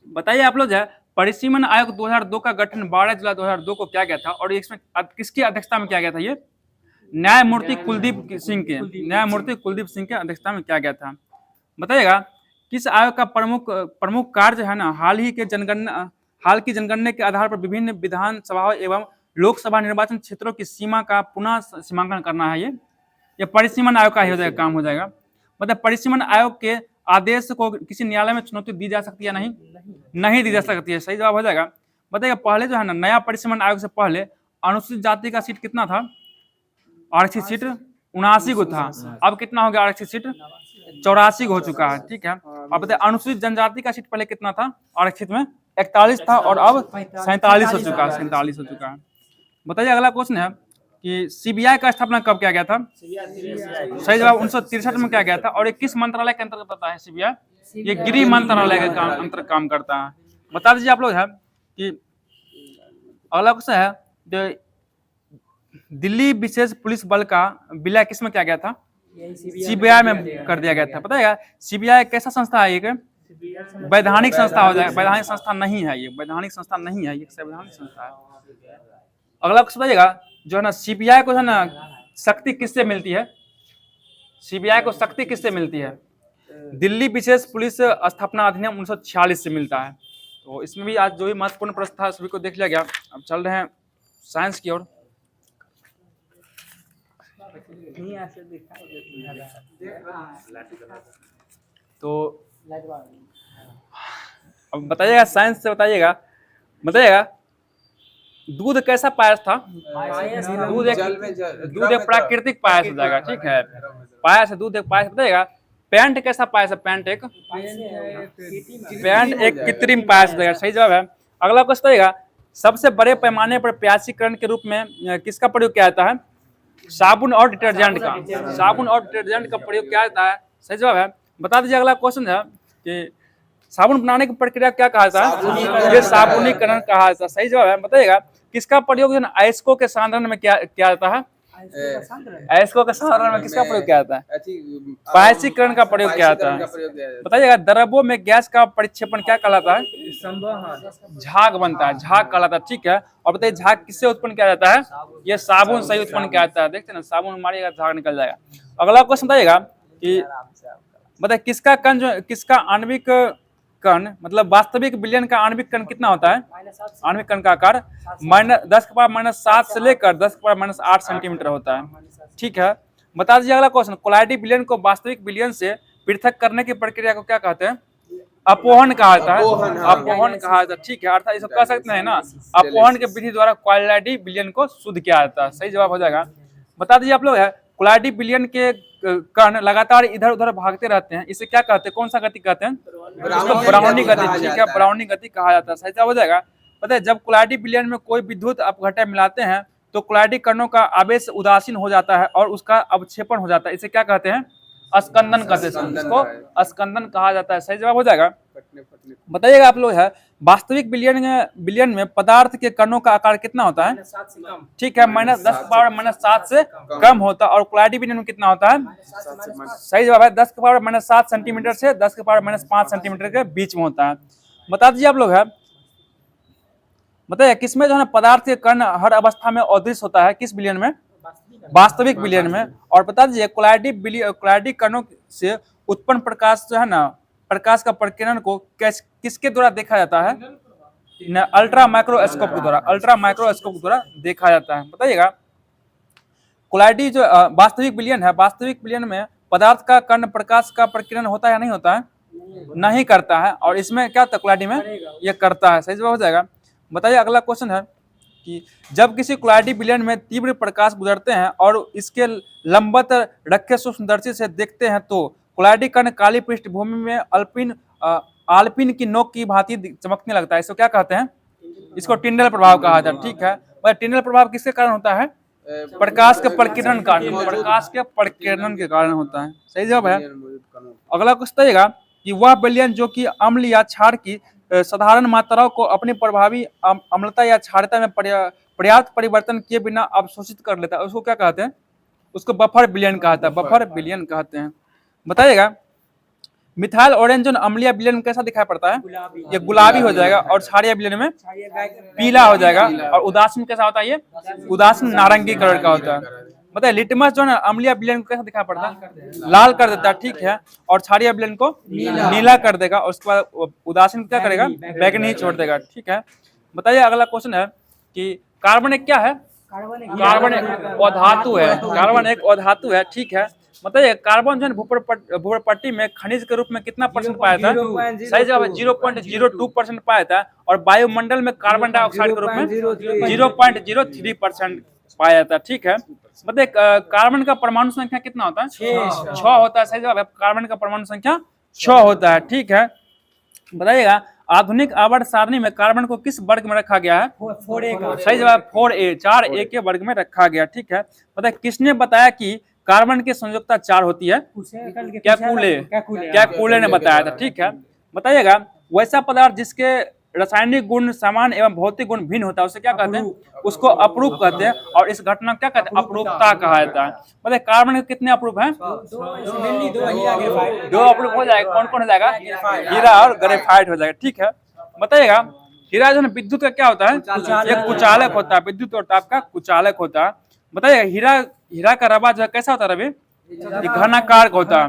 बताइए आप लोग जो है परिसीमन आयोग 2002 का गठन 12 जुलाई 2002 को किया गया था और इसमें किसकी अध्यक्षता में किया गया था? ये न्यायमूर्ति कुलदीप सिंह के अध्यक्षता में किया गया था। बताइएगा किस आयोग का प्रमुख कार्य है ना हाल की जनगणना के आधार पर विभिन्न विधानसभाओं एवं लोकसभा निर्वाचन क्षेत्रों की सीमा का पुनः सीमांकन करना है? ये परिसीमन आयोग का ही काम हो जाएगा। मतलब परिसीमन आयोग के आदेश को किसी न्यायालय में चुनौती दी जा सकती है? नहीं दी जा सकती है। सही जवाब हो जाएगा। बताइए पहले जो है ना नया परिसीमन आयोग से पहले अनुसूचित जाति का सीट कितना था? आरक्षित सीट 79 को था। अब कितना हो गया आरक्षित सीट? 84 हो चुका है। ठीक है, अब बताइए अनुसूचित जनजाति का सीट पहले कितना था आरक्षित में? 41 था और अब 47 हो चुका है। बताइए अगला क्वेश्चन है कि सीबीआई का स्थापना कब किया गया था? सही जवाब 1963 में किया गया था। और ये किस मंत्रालय के अंतर्गत आता है सीबीआई? ये गृह मंत्रालय के अंतर्गत काम करता है। बता दीजिए आप लोग है कि अगला क्वेश्चन है जो दिल्ली विशेष पुलिस बल का विलय किस में किया गया था? सीबीआई में कर दिया गया था। बताइएगा सीबीआई कैसा संस्था है? एक वैधानिक संस्था हो जाएगा। वैधानिक संस्था नहीं है, ये वैधानिक संस्था नहीं है, ये संवैधानिक संस्था है। अगला क्वेश्चन बताइएगा जो है ना सीबीआई को है ना शक्ति किससे मिलती है? सीबीआई को शक्ति किससे मिलती है? दिल्ली विशेष पुलिस स्थापना अधिनियम 1946 से मिलता है। तो इसमें भी आज जो भी महत्वपूर्ण प्रश्न था सभी को देख लिया गया। अब चल रहे हैं साइंस की ओर। तो अब बताइएगा साइंस से बताइएगा दूध कैसा पायस था? दूध एक प्राकृतिक पायस हो जाएगा। ठीक है, पायस है, दूध एक पायस। बताइएगा पैंट कैसा पायस है? पैंट एक कृत्रिम पायस हो जाएगा। सही जवाब है। अगला क्वेश्चन बताइएगा सबसे बड़े पैमाने पर प्यासीकरण के रूप में किसका प्रयोग किया जाता है? साबुन और डिटर्जेंट का प्रयोग किया जाता है। सही जवाब है। बता दीजिए अगला क्वेश्चन है कि साबुन बनाने की प्रक्रिया क्या कहा जाता है? ये साबुनीकरण कहा जाता है। सही जवाब है। बताइएगा किसका प्रयोग अयस्कों के सांद्रण में किया जाता है? अयस्कों के सांद्रण में किसका प्रयोग किया जाता है? पायसीकरण का प्रयोग किया जाता है। बताइएगा द्रवों में गैस का परिक्षेपण क्या कहलाता है? झाग बनता है, झाग कहलाता है। ठीक है, और बताइए झाग किससे उत्पन्न किया जाता है? ये साबुन से उत्पन्न किया जाता है। देखते हैं ना, साबुन मारिएगा झाग निकल जाएगा। अगला क्वेश्चन बताइएगा कि बताइए किसका आणविक कण मतलब वास्तविक विलयन का आणविक कण कितना होता है? आणविक कण का आकार -10⁻⁷ से लेकर 10⁻⁸ सेंटीमीटर होता है। ठीक है, बता दीजिए अगला क्वेश्चन कोलाइडी विलयन को वास्तविक विलयन से पृथक करने की प्रक्रिया को क्या कहते हैं? अपोहन कहा जाता है। अपोहन कहा जाता है। ठीक है, अर्थात इसको कह सकते हैं ना अपोहन के विधि द्वारा कोलाइडी विलयन को शुद्ध किया जाता है। सही जवाब हो जाएगा। बता दीजिए आप लोग है कोलाइडी विलयन के कण लगातार इधर उधर भागते रहते हैं, इसे क्या कहते हैं? कौन सा गति कहते हैं? ब्राउनी गति। ठीक है, ब्राउनी गति कहा जाता है। सही जवाब हो जाएगा। पता है जब कोलाइडी विलयन में कोई विद्युत अपघटन मिलाते हैं तो कोलाइडी कणों का आवेश उदासीन हो जाता है और उसका अवक्षेपण हो जाता है, इसे क्या कहते हैं? स्कंदन कहते हैं, इसको स्कंदन कहा जाता है। सही जवाब हो जाएगा। फटने फटने बताइएगा आप लोग है, वास्तविक बिलियन में पदार्थ के कणों का आकार कितना होता है? 7 से कम। ठीक है, -10⁻⁷ से कम होता है। और कोलाइडी बिलियन में कितना होता है? सही जवाब है 10⁻⁷ सेंटीमीटर से 10⁻⁵ सेंटीमीटर के बीच में होता है। बता दीजिए आप लोग है, बताइए किसमें जो है पदार्थ के कण हर अवस्था में अदृश्य होता है? किस बिलियन में? वास्तविक बिलियन में। और बता दीजिए कोलाइडी कणों से उत्पन्न प्रकाश जो है ना, प्रकाश का प्रकीर्णन को किसके द्वारा देखा जाता है? अल्ट्रा माइक्रोस्कोप के द्वारा, अल्ट्रा माइक्रोस्कोप के द्वारा देखा जाता है। बताइएगा कोलाइडी जो वास्तविक बिलियन है, वास्तविक बिलियन में पदार्थ का कण प्रकाश का प्रकीर्णन होता है या नहीं होता है? नहीं करता है। और इसमें क्या होता है कोलाइडी में? ये करता है। सही जवाब हो जाएगा। बताइए अगला क्वेश्चन है कि जब किसी कोलाइडी बिलियन में तीव्र प्रकाश गुजरते हैं और इसके लंबवत रखे सूक्ष्मदर्शी से देखते हैं तो कोलाइडी कण काली पृष्ठभूमि में आलपिन की नोक की भांति चमकने लगता है। इसको क्या कहते हैं? इसको टिंडल प्रभाव कहा जाता है। ठीक है, और टिंडल प्रभाव किसके कारण होता है? प्रकाश के प्रकीर्णन कारण, प्रकाश के प्रकीर्णन के कारण होता है। सही जवाब है। अगला क्वेश्चन बताइएगा कि वह विलयन जो कि अम्ल या क्षार की साधारण मात्राओं को अपनी प्रभावी अम्लता या क्षारता में पर्याप्त परिवर्तन किए बिना अवशोषित कर लेता है, उसको क्या कहते हैं? उसको बफर विलयन कहता है, बफर विलयन कहते हैं। बताइएगा मिथाइल ऑरेंजन अम्लीय विलयन में कैसा दिखाई पड़ता है? ये गुलाबी हो जाएगा। और क्षारीय विलयन में पीला हो जाएगा। और उदासीन कैसा होता है? ये उदासीन नारंगी कलर का होता है। बताइए लिटमस जो है अम्लीय विलयन को कैसा दिखाई पड़ता है? लाल कर देता है। ठीक है, और क्षारीय विलयन को नीला कर देगा। और उसके बाद उदासीन क्या करेगा? बैगनी छोड़ देगा। ठीक है, बताइए अगला क्वेश्चन है कि कार्बन एक क्या है? कार्बन एक अधातु है। कार्बन एक अधातु है। ठीक है, बताइए कार्बन जो है भूपर पट्टी में खनिज के रूप में कितना परसेंट पाया था? सही जवाब है 0.02% पाया था। और वायुमंडल में कार्बन डाइऑक्साइड के रूप में 0.03% पाया था। ठीक है, बताइए कार्बन का परमाणु संख्या कितना होता है? 6 होता है। सही जवाब है कार्बन का परमाणु संख्या 6 होता है। ठीक है, बताइएगा आधुनिक आवर्त सारणी में कार्बन को किस वर्ग में रखा गया है? 4A का। सही जवाब 4A, 4A के वर्ग में रखा गया। ठीक है, बताइए किसने बताया कि कार्बन की संयोजकता 4 होती है? कैकुले ने बताया था। ठीक है, बताइएगा वैसा पदार्थ जिसके रासायनिक गुण समान एवं भौतिक गुण भिन्न होता है उसे क्या कहते हैं? उसको अपरूप कहते हैं। और इस घटना को क्या कहते हैं? अपरूपता कहा जाता है। बताइए कार्बन के कितने अपरूप हैं? 2 अपरूप हो जाएगा। कौन कौन हो जाएगा? हीरा और ग्रेफाइट हो जाएगा। ठीक है, बताइएगा हीरा जो है विद्युत का क्या होता है? एक कुचालक होता है। विद्युत और ताप का कुचालक होता है। बताइए हीरा का रवा जो है कैसा होता है रवि? घनाकार होता है।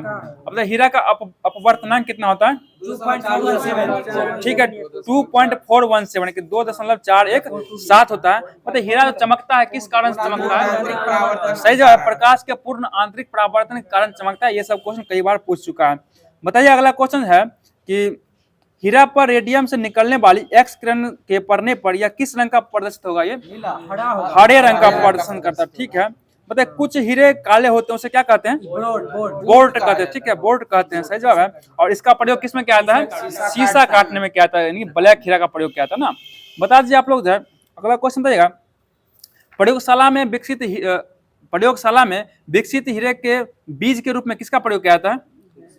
अब हीरा का अपवर्तनांक कितना होता है? 2.417। ठीक है, 2.417 कि 2.417 होता है। मतलब हीरा जो चमकता है किस कारण से चमकता है? सही जवाब प्रकाश के पूर्ण आंतरिक परावर्तन के कारण चमकता है। ये सब क्वेश्चन कई बार पूछ चुका है। बताइए अगला क्वेश्चन है कि हीरा पर रेडियम से निकलने वाली एक्स किरण के पड़ने पर यह किस रंग का प्रदर्शित होगा? ये हरे रंग का प्रदर्शन करता है। ठीक है, बताइए कुछ हीरे काले होते हैं उसे क्या कहते हैं? बोल्ट कहते हैं। ठीक है, बोल्ट कहते हैं। सही जवाब है। और इसका प्रयोग किसमें किया जाता है? शीशा काटने में किया जाता है, यानी ब्लैक हीरा का प्रयोग किया जाता है ना। बता दीजिए आप लोग। अगला क्वेश्चन बताइएगा प्रयोगशाला में विकसित हीरे के बीज के रूप में किसका प्रयोग किया जाता है?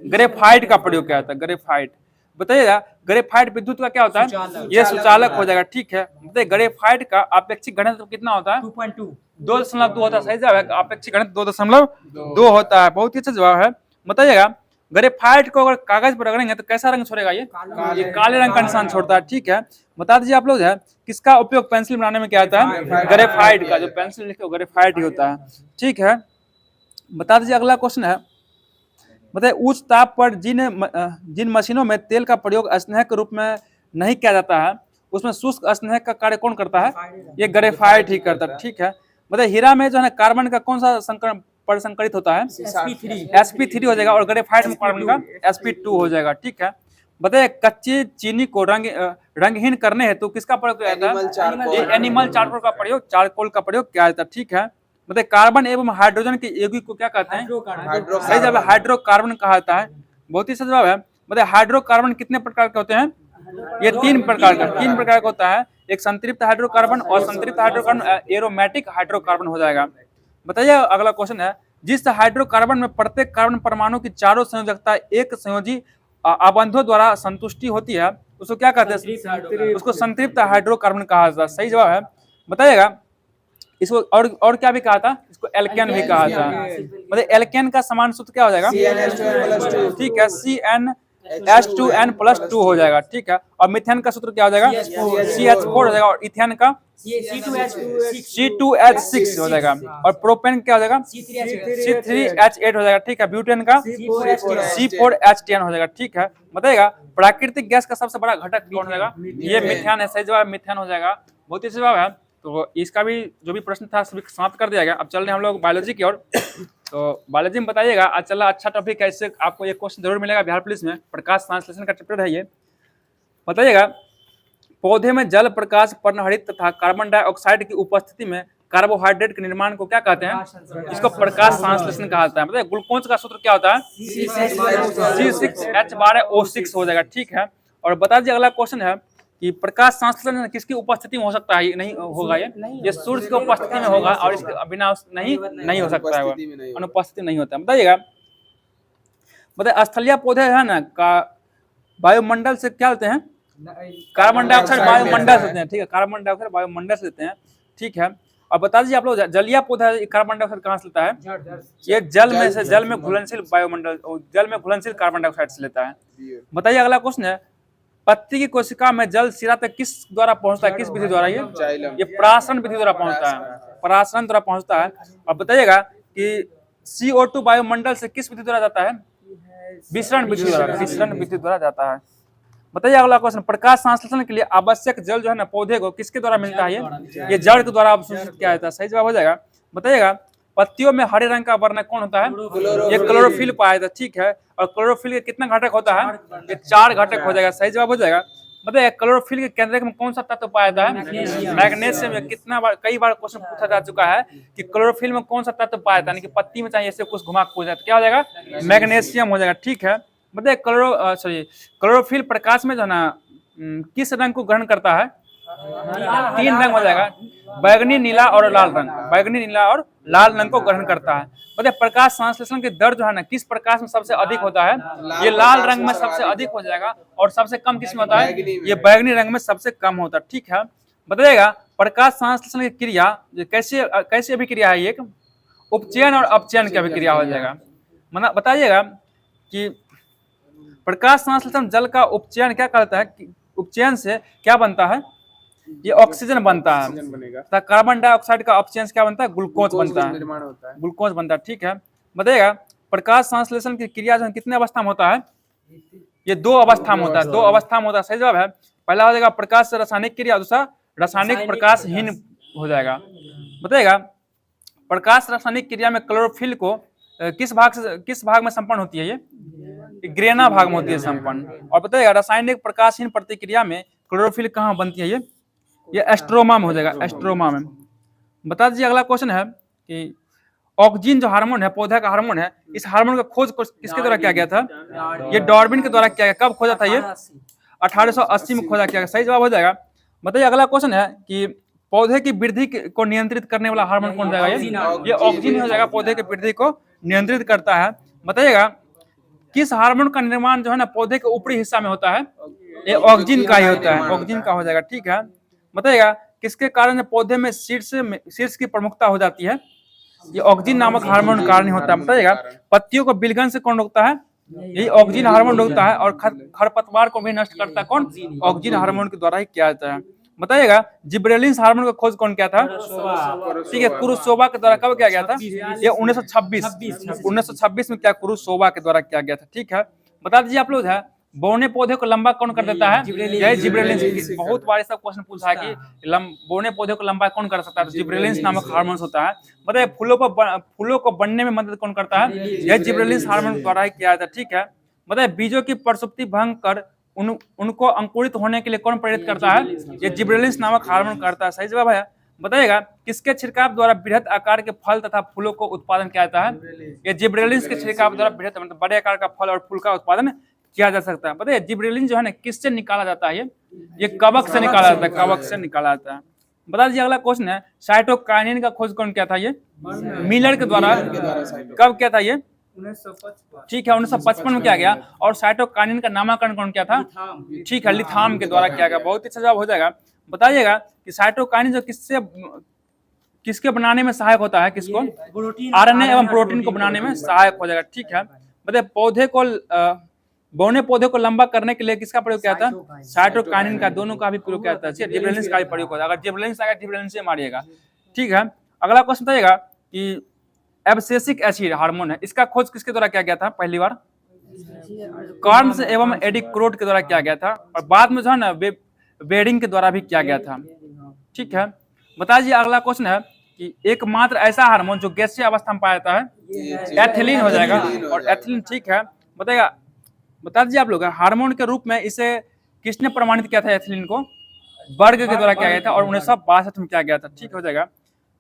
ग्रेफाइट का प्रयोग किया जाता है। ग्रेफाइट। बताइएगा ग्रेफाइट विद्युत का क्या होता है? ये सुचालक हो जाएगा। ठीक है, बताइए ग्रेफाइट का अपेक्षिक घनत्व कितना होता है? 2.2 होता है। सही जवाब है अपेक्षिक घनत्व 2.2 होता है। बहुत ही अच्छा जवाब है। बताइएगा ग्रेफाइट को अगर कागज पर रगड़ेंगे तो कैसा रंग छोड़ेगा? ये काले रंग का निशान छोड़ता है। ठीक है, बता दीजिए आप लोग किसका उपयोग पेंसिल बनाने में किया जाता है? ग्रेफाइट का। जो पेंसिल लिखते हो ग्रेफाइट ही होता है। ठीक है, बता दीजिए अगला क्वेश्चन है बताइए उच्च ताप पर जिन मशीनों में तेल का प्रयोग स्नेह के रूप में नहीं किया जाता है उसमें शुष्क स्नेह का कार्य कौन करता है? ये ग्रेफाइट ही करता है। ठीक है, बताइए हीरा में जो है कार्बन का कौन सा संकरित होता है? sp3 हो जाएगा। और ग्रेफाइट में कार्बन का sp2 हो जाएगा। ठीक है, बताइए कच्ची चीनी को रंगहीन करने हेतु किसका प्रयोग किया जाता है? एनिमल चारकोल का प्रयोग किया जाता है। ठीक है, बताइए कार्बन एवं हाइड्रोजन के यौगिक को क्या कहते हैं? सही जवाब हाइड्रोकार्बन कहा जाता है। बहुत ही सही जवाब है। बताइए हाइड्रोकार्बन कितने प्रकार के होते हैं? ये 3 प्रकार का होता है। एक संतृप्त हाइड्रोकार्बन और संतृप्त हाइड्रोकार्बन एरोमेटिक हाइड्रोकार्बन हो जाएगा। बताइए अगला क्वेश्चन है जिस हाइड्रोकार्बन में प्रत्येक कार्बन परमाणु की चारों संयोजकता एक संयोजी आबंधों द्वारा संतुष्टि होती है उसको क्या कहते हैं? उसको संतृप्त हाइड्रोकार्बन कहा जाता है। सही जवाब है, बताइएगा। इसको और क्या भी कहा था? इसको एल्केन भी कहा था। मतलब एल्केन का समान सूत्र क्या हो जाएगा? ठीक है, CnH2n+2 हो जाएगा। ठीक है, और मिथेन का सूत्र क्या हो जाएगा? CH4 हो जाएगा। और इथेन का C2H6 हो जाएगा। और प्रोपेन क्या हो जाएगा? C3H8 हो जाएगा। ठीक है, ब्यूटेन का C4H10 हो जाएगा। ठीक है, बताइएगा प्राकृतिक गैस का सबसे बड़ा घटक कौन हो जाएगा? ये मिथेन है। सही जवाब मिथेन हो जाएगा। बहुत ही जवाब है। तो इसका भी जो भी प्रश्न था सभी समाप्त कर दिया गया। अब चल रहे हैं हम लोग बायोलॉजी की ओर। तो बायोलॉजी में बताइएगा, आज चला अच्छा टॉपिक है, इससे आपको एक क्वेश्चन जरूर मिलेगा बिहार पुलिस में। प्रकाश संश्लेषण का चैप्टर है ये। बताइएगा, पौधे में जल, प्रकाश, पर्णहरित तथा कार्बन डाइऑक्साइड की उपस्थिति में कार्बोहाइड्रेट के निर्माण को क्या कहते हैं? इसको प्रकाश संश्लेषण कहा जाता है। बताइए ग्लूकोज का सूत्र क्या होता है? C6H12O6 हो जाएगा। ठीक है, और बता दीजिए अगला क्वेश्चन है कि प्रकाश संश्लेषण किसकी उपस्थिति में हो सकता है? नहीं होगा, ये सूर्य की उपस्थिति में होगा और इसके बिना नहीं हो सकता है, अनुपस्थिति नहीं होता है। बताइएगा, स्थलीय पौधे है ना का वायुमंडल से क्या लेते हैं? कार्बन डाइऑक्साइड वायुमंडल से लेते हैं। ठीक है, कार्बन डाइऑक्साइड वायुमंडल से लेते हैं। ठीक है, और बता दीजिए आप लोग जलीय पौधा कार्बन डाइऑक्साइड कहाँ से लेता है? ये जल में घुलनशील वायुमंडल, जल में घुलनशील कार्बन डाइऑक्साइड से लेता है। बताइए अगला क्वेश्चन है, पत्ती की कोशिका में जल सिरा तक किस द्वारा पहुंचता है? किस विधि द्वारा? ये परासरण विधि द्वारा पहुंचता है, परासरण द्वारा पहुंचता है। अब बताइएगा कि CO2 वायुमंडल से किस विधि द्वारा जाता है? विसरण विधि द्वारा जाता है। बताइए अगला क्वेश्चन, प्रकाश संश्लेषण के लिए आवश्यक जल जो है ना पौधे को किसके द्वारा मिलता है? ये जड़ के द्वारा अवशोषित किया जाता है। सही जवाब हो जाएगा। बताइएगा, पत्तियों में हरे रंग का वर्ण कौन होता है? ये क्लोरोफिल पाया जाता है। ठीक है, और क्लोरोफिल के कितना घटक होता है? ये 4 घटक हो जाएगा। सही जवाब हो जाएगा। बताइए क्लोरोफिल के केंद्रक में कौन सा तत्व पाया जाता है? मैग्नीशियम। कई बार क्वेश्चन पूछा जा चुका है कि क्लोरोफिल में कौन सा तत्व पाया जाता है, कि पत्ती में चाहिए ऐसे कुछ घुमा हो जाए तो क्या हो जाएगा? मैग्नीशियम हो जाएगा। ठीक है, बताइए क्लोरोफिल प्रकाश में जो है ना किस रंग को ग्रहण करता है? 3 रंग हो जाएगा, बैगनी, नीला और लाल रंग। बैगनी, नीला और लाल रंग को ग्रहण करता है। बताइए प्रकाश संश्लेषण की दर जो है ना किस प्रकाश में सबसे अधिक होता है? ये लाल रंग में सबसे अधिक हो जाएगा। और सबसे कम किस में होता है? ये बैगनी रंग में सबसे कम होता है। ठीक है, बताइएगा प्रकाश संश्लेषण की क्रिया कैसी अभिक्रिया है? एक उपचयन और अपचयन की अभिक्रिया हो जाएगा। मतलब बताइएगा कि प्रकाश संश्लेषण जल का उपचयन क्या करता है? उपचयन से क्या बनता है? ये ऑक्सीजन बनता है। तो कार्बन डाइऑक्साइड का अपचयन क्या बनता है? ग्लूकोज बनता है, ग्लूकोज बनता है। ठीक है, बताइएगा प्रकाश संश्लेषण की क्रिया जो कितने अवस्था में होता है? ये 2 अवस्था में होता है। 2 अवस्था में होता है। सही जवाब है। पहला हो जाएगा प्रकाश से रासायनिक क्रिया, दूसरा रासायनिक प्रकाशहीन हो जाएगा। बताइएगा प्रकाश रासायनिक क्रिया में क्लोरोफिल को किस भाग में संपन्न होती है? ये ग्रेना भाग में होती है संपन्न। और बताइएगा रासायनिक प्रकाशहीन प्रतिक्रिया में क्लोरोफिल कहाँ बनती है? ये एस्ट्रोमा में हो जाएगा, एस्ट्रोमा में। बता दीजिए अगला क्वेश्चन है कि ऑक्सीजन जो हार्मोन है, पौधा का हार्मोन है, इस हार्मोन का खोज किसके द्वारा किया गया था? ये डार्विन के द्वारा किया गया। कब खोजा था? ये 1880 में खोजा किया गया। सही जवाब हो जाएगा। बताइए अगला क्वेश्चन है कि पौधे की वृद्धि को नियंत्रित करने वाला हार्मोन कौन जाएगा? ये ऑक्सीजन हो जाएगा, पौधे की वृद्धि को नियंत्रित करता है। बताइएगा किस हार्मोन का निर्माण जो है ना पौधे के ऊपरी हिस्सा में होता है? ये ऑक्सीजन का ही होता है, ऑक्सीजन का हो जाएगा। ठीक है, बताइएगा किसके कारण पौधे में शीर्ष की प्रमुखता हो जाती है? ये ऑक्सीजन नामक हार्मोन कारण होता है। बताइएगा पत्तियों को बिलगन से कौन रोकता है? यही ऑक्सीजन हार्मोन रोकता है। और खरपतवार को भी नष्ट करता है कौन? ऑक्सीजन हार्मोन के द्वारा ही किया जाता है। बताइएगा जिब्रेलिन्स हार्मोन का खोज कौन किया था? ठीक है, कुरुसोवा के द्वारा। कब किया गया था? ये 1926 में क्या कुरुसोवा के द्वारा किया गया था। ठीक है, बता दीजिए आप लोग है बौने पौधे को लंबा कौन कर देता है? यही जिब्रेलिन्स। बहुत बार ऐसा क्वेश्चन पूछा है कि बौने पौधे को लंबा कौन कर सकता है? तो जिब्रेलिन्स नामक हार्मोन होता है। बताइए फूलों को बनने में मदद कौन करता है? यही जिब्रेलिन्स हार्मोन द्वारा ही किया जाता है। ठीक है, बताइए बीजों की प्रसुप्ति भंग कर उनको अंकुरित होने के लिए कौन प्रेरित करता है? ये जिब्रेलिन्स नामक हार्मोन करता है। सही जवाब है। बताइएगा किसके छिड़काव द्वारा बृहद आकार के फल तथा फूलों को उत्पादन किया जाता है? ये जिब्रेलिन्स के छिड़काव द्वारा बृहद मतलब बड़े आकार का फल और फूल का उत्पादन किया जा सकता है। बताइए जिब्रेलिन जो है ना किससे निकाला जाता है? ये कवक से निकाला जाता है, कवक से निकाला जाता है। बता दीजिए अगला क्वेश्चन है, साइटोकाइनिन का खोज कौन किया था? ये मिलर के द्वारा। कब किया था ये? 1955। ठीक है, 1955 में किया गया। और साइटोकाइनिन का नामकरण कौन किया था? ठीक है, लिथाम के द्वारा किया गया। बहुत ही अच्छा जवाब हो जाएगा। बताइएगा कि साइटोकाइनिन जो किसके बनाने में सहायक होता है? किसको? आरएनए एवं प्रोटीन को बनाने में सहायक हो जाएगा। ठीक है, बताइए बौने पौधे को लंबा करने के लिए किसका प्रयोग किया था? साइटोकाइनिन का। दोनों का भी प्रयोग किया था। जिबरेलिंस का भी प्रयोग होता है। अगर जिबरेलिंस आएगा जिबरेलिंस से मारिएगा। ठीक है, अगला क्वेश्चन बताइएगा कि एब्सिसिक एसिड हार्मोन है, इसका खोज किसके द्वारा किया गया था पहली बार? कार्न्स एवं एडी क्रोट के द्वारा किया गया था। और बाद में जो है ना बेरिंग के द्वारा भी किया गया था। ठीक है, बताइए अगला क्वेश्चन है कि एकमात्र ऐसा हार्मोन जो गैसीय अवस्था में पाया जाता है? एथिलीन हो जाएगा। और एथिलीन, ठीक है, बताइएगा, बता दीजिए आप लोग हार्मोन के रूप में इसे किसने प्रमाणित किया था? एथिलीन को बर्ग के द्वारा किया गया था और 1962 में किया गया था। ठीक हो जाएगा।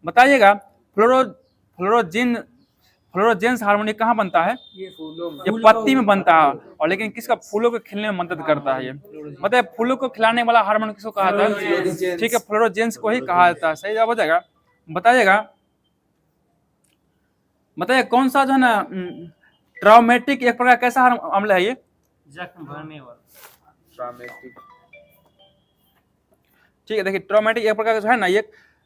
बताइएगा फ्लोरोजेंस हार्मोन कहाँ बनता है? ये पत्ती में बनता है। और लेकिन किसका? फूलों को खिलने में मदद करता है ये। मतलब फूलों को खिलाने वाला हार्मोन किसको कहा जाता है? ठीक है, फ्लोरोजेंस को ही कहा जाता है। सही जवाब हो जाएगा। बताइए कौन सा जो है ना ट्रॉमेटिक एक प्रकार कैसा अम्ल है ये? जख्म भरने वाला। ठीक है, देखिए ट्रॉमेटिक एक प्रकार का है ना ये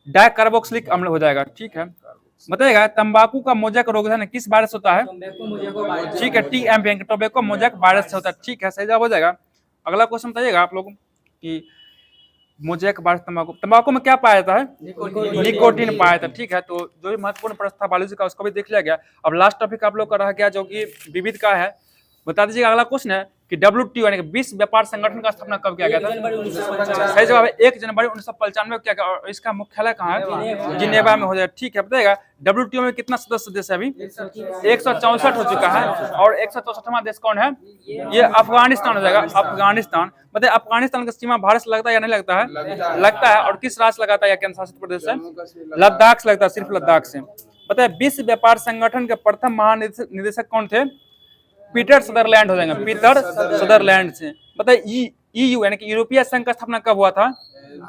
डाइकार्बोक्सिलिक अम्ल हो जाएगा। ठीक है, बताइएगा तंबाकू का मोजैक रोग है ना किस वायरस होता है? ठीक है, TMP टोबैको मोजैक वायरस से होता है। ठीक है, सही जवाब हो जाएगा। अगला क्वेश्चन बताइएगा आप लोग कि मोजैक वायरस तंबाकू में क्या पाया जाता है? निकोटीन पाया जाता है। ठीक है, तो जो भी महत्वपूर्ण प्रश्न था बायोलॉजी का उसको भी देख लिया गया। अब लास्ट टॉपिक आप लोग का रह गया जो कि विविध का है। बता दीजिएगा अगला क्वेश्चन है कि WTO यानी कि विश्व व्यापार संगठन का स्थापना कब किया गया था? सही जवाब है 1 जनवरी 1995 में किया गया। और इसका मुख्यालय कहाँ है? जिनेवा में हो जाएगा। ठीक है, बताइएगा WTO में कितना सदस्य देश है अभी? 164 हो चुका है। और 164वां देश कौन है? ये अफगानिस्तान हो जाएगा। अफगानिस्तान। बताइए अफगानिस्तान का सीमा भारत से लगता है या नहीं लगता है? लगता है। और किस राज्य लगाता है या केंद्र शासित प्रदेश है? लद्दाख से लगता है, सिर्फ लद्दाख से। बताइए विश्व व्यापार संगठन के प्रथम महानिदेशक कौन थे? पीटर सदरलैंड हो जाएंगे। पीटर सदरलैंड से। बताइए EU यानी कि यूरोपीय संघ का स्थापना कब हुआ था?